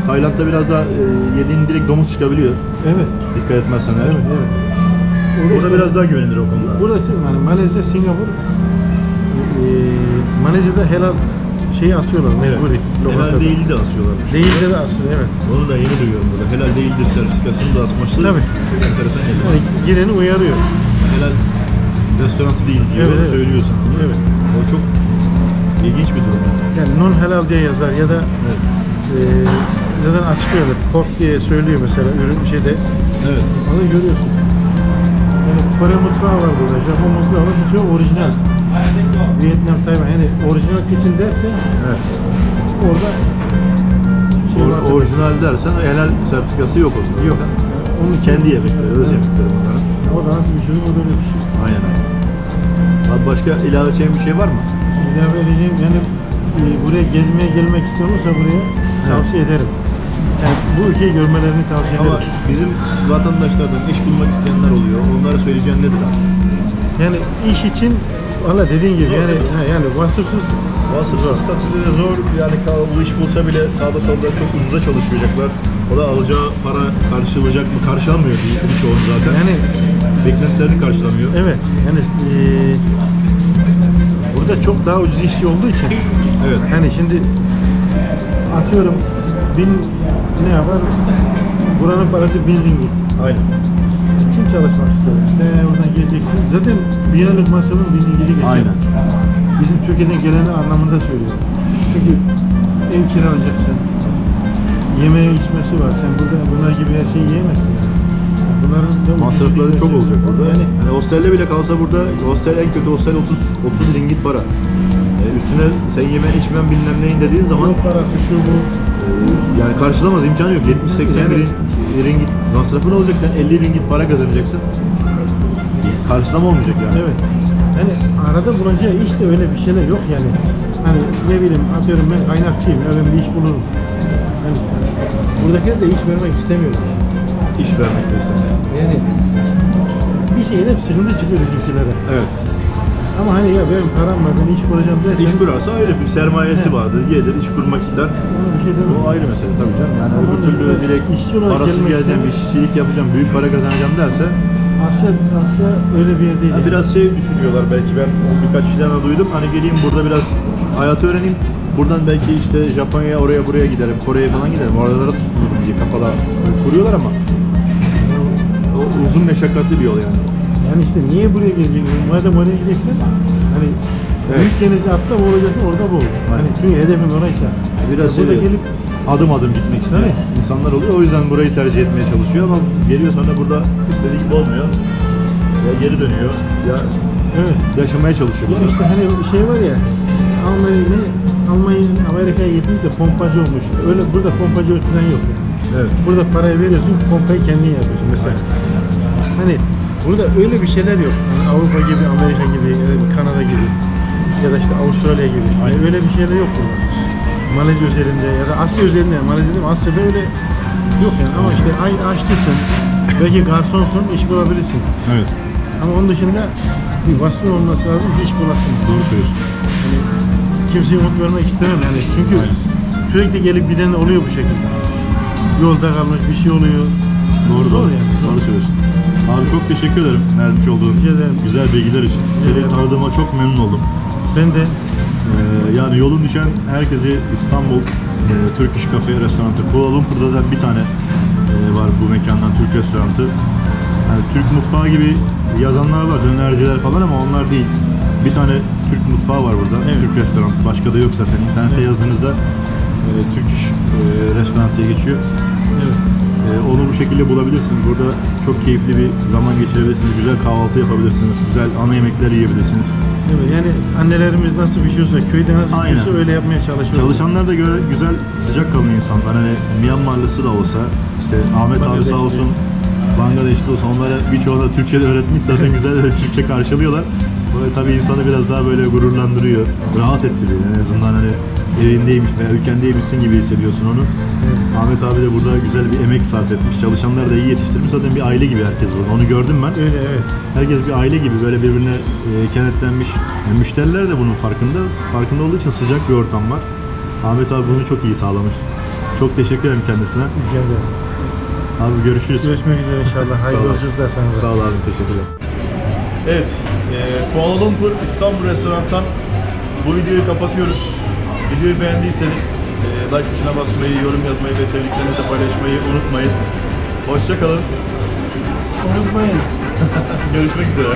Tayland'da biraz daha yediğin direkt domuz çıkabiliyor. Evet. Dikkat etmezsen eğer. Evet, evet. Burada biraz daha güvenilir o konuda. Burada yani Malezya, Singapur, Malezya'da helal şeyi asıyorlar mecburi. Helal lokantada. değildi de asıyorlar. Değilde de asıyor, evet. Onu da yeni duyuyorum burada. Helal değildir sertifikasını da asması. Tabii. Enteresan Yani geliyor. gireni uyarıyor. Helal restoranı değil diyor. Evet, evet. Söylüyor sana. Evet. O çok ilginç bir durum. Yani non helal diye yazar ya da Evet. zaten açıklıyorlar. Pork diye söylüyor mesela ürün şeyde. Evet. Onu görüyorsun. Yani Kore mutfağı var burada, Japon mutfağı var. Birçoğu orijinal. Vietnam, Tayvan. Yani orijinal kitchen derse Evet. orada şey var. Orijinal dersen helal sertifikası yok orada. Yok. Onun için Kendi yemekleri, öz yemekleri bunların. o da nasıl bir şey, o da öyle bir şey. Aynen. Abi başka ilave edeceğim bir şey var mı? İlave edeceğim yani buraya gezmeye gelmek istiyorsa buraya tavsiye ederim. Yani bu ülkeyi görmelerini tavsiye Ama ederim. bizim vatandaşlardan iş bulmak isteyenler oluyor. Onlara söyleyeceğin nedir abi? Yani iş için valla dediğin gibi yani vasıfsız Vasıfsız statüde de zor. Yani bu iş bulsa bile sağda solda çok ucuza çalışacaklar. O da alacağı para karşılayacak mı? Karşılamıyor birçoğunu zaten. yani Beklentilerini karşılamıyor. evet yani burada çok daha ucuz işçi olduğu için Evet. yani şimdi atıyorum 1000 ne yapar? Buranın parası 1000 ringgit. Aynen. Kim çalışmak ister? Oradan geleceksin. Zaten bir aylık masrafın 1000 ringgit'i geçer. Aynen. Bizim Türkiye'den geleni anlamında söylüyorum. Çünkü ev kiralayacaksın. Yemeği içmesi var. Sen burada bunlar gibi her şeyi yiyemezsin. Bunların da Masrafları çok olacak burada. Yani Yani hostelde bile kalsa burada hostel en kötü hostel 30 ringgit para. Üstüne sen yemen içmen bilmem neyin dediğin zaman yol parası şu bu. yani karşılamaz imkanı yok. 70-80 Evet. ringgit masrafı ne olacak? Sen 50 ringgit para kazanacaksın. Karşılama olmayacak yani. Evet. Yani arada bulacağı iş de öyle bir şeyler yok yani. Hani ne bileyim atıyorum ben kaynakçıyım ya ben bir iş bulurum. Hani buradakiler de iş vermek istemiyor. İş vermek de istemiyor. Yani bir şeyde sıkıntı çıkıyor bizimkilere. Evet. Ama hani ya benim param var ben iş kuracağım dersen İş kurarsa ayrı bir sermayesi vardır. Gelir iş kurmak ister. ona bir şey demem. O ayrı mesele tabii canım. Yani öbür türlü direkt İşçi olarak parasız gelmek geleceğim, isteyen- işçilik yapacağım, büyük para kazanacağım derse Asya öyle bir yer değil. yani biraz şey düşünüyorlar belki ben birkaç kişiden de duydum. Hani geleyim burada biraz hayatı öğreneyim. Buradan belki işte Japonya'ya oraya buraya giderim, Kore'ye falan giderim. Oralara tutulurum diye kafalar kuruyorlar ama o uzun meşakkatli bir yol yani. Yani işte niye buraya geleceksin? Madem oraya gideceksin hani büyük denize atla boğulacaksın orada boğul. Hani çünkü hedefin oraysa. Biraz burada şey, gelip adım adım gitmek isteyen Tabii. insanlar oluyor. O yüzden burayı tercih etmeye çalışıyor ama geliyor sonra burada istediği gibi olmuyor. Ya geri dönüyor ya evet. yaşamaya çalışıyor. Ya burada. işte hani bir şey var ya Almanya Amerika'ya gitmiş de pompacı olmuş. Öyle burada pompacı ötüden yok. Evet. Burada parayı veriyorsun, pompayı kendin yapıyorsun mesela. Hani burada öyle bir şeyler yok. Hani Avrupa gibi, Amerika gibi, ya da Kanada gibi ya da işte Avustralya gibi. Hani öyle bir şeyler yok burada. Malezya üzerinde ya da Asya üzerinde, Malezya'da Asya'da öyle yok yani. Ama işte aşçısın, belki garsonsun, iş bulabilirsin. Evet. Ama onun dışında bir vasfın olması lazım ki iş bulasın. Doğru söylüyorsun. Yani kimseye umut vermek istemem yani. Çünkü sürekli gelip giden oluyor bu şekilde. Yolda kalmış bir şey oluyor. Doğru Zor yani. Doğru söylüyorsun. Abi çok teşekkür ederim vermiş olduğun Rica ederim. güzel bilgiler için. Seni ederim. tanıdığıma çok memnun oldum. Ben de Yani yolun düşen herkesi İstanbul Turkish Cafe Restoranı, Kuala Lumpur'da da bir tane var bu mekandan Türk restoranı. Yani Türk mutfağı gibi yazanlar var, dönerciler falan ama onlar değil. Bir tane Türk mutfağı var burada, Evet. Türk restoranı. Başka da yok zaten. İnternette yazdığınızda Turkish Restoran diye geçiyor. evet. Onu bu şekilde bulabilirsiniz. Burada çok keyifli bir zaman geçirebilirsiniz. Güzel kahvaltı yapabilirsiniz. Güzel ana yemekler yiyebilirsiniz. Evet, yani annelerimiz nasıl pişiyorsa, köyde nasıl Aynen. pişiyorsa öyle yapmaya çalışıyoruz. Çalışanlar da göre güzel, sıcakkanlı insanlar. Hani Myanmarlısı da olsa, işte Ahmet abi sağ olsun, Bangladeş'te olsa onlara birçoğuna Türkçe de öğretmiş, zaten güzel de Türkçe karşılıyorlar. Böyle tabii insanı biraz daha böyle gururlandırıyor, rahat ettiriyor. En azından hani evindeymiş veya ülkendeymişsin gibi hissediyorsun onu. Evet. Ahmet abi de burada güzel bir emek sarf etmiş. Çalışanları da iyi yetiştirmiş. Zaten bir aile gibi herkes burada. Onu gördüm ben. Öyle, evet. Herkes bir aile gibi böyle birbirine kenetlenmiş. Yani müşteriler de bunun farkında. Farkında olduğu için sıcak bir ortam var. Ahmet abi bunu çok iyi sağlamış. Çok teşekkür ederim kendisine. Rica ederim. Abi görüşürüz. Görüşmek üzere inşallah. Sağ Hayırlı ol. yolculuklar sana da. Sağ ol abi, teşekkürler. Evet, Kuala Lumpur İstanbul Restoran'tan bu videoyu kapatıyoruz. Videoyu beğendiyseniz like tuşuna basmayı, yorum yazmayı ve sevdiklerinizle paylaşmayı unutmayın. Hoşça kalın. Unutmayın. Görüşmek üzere.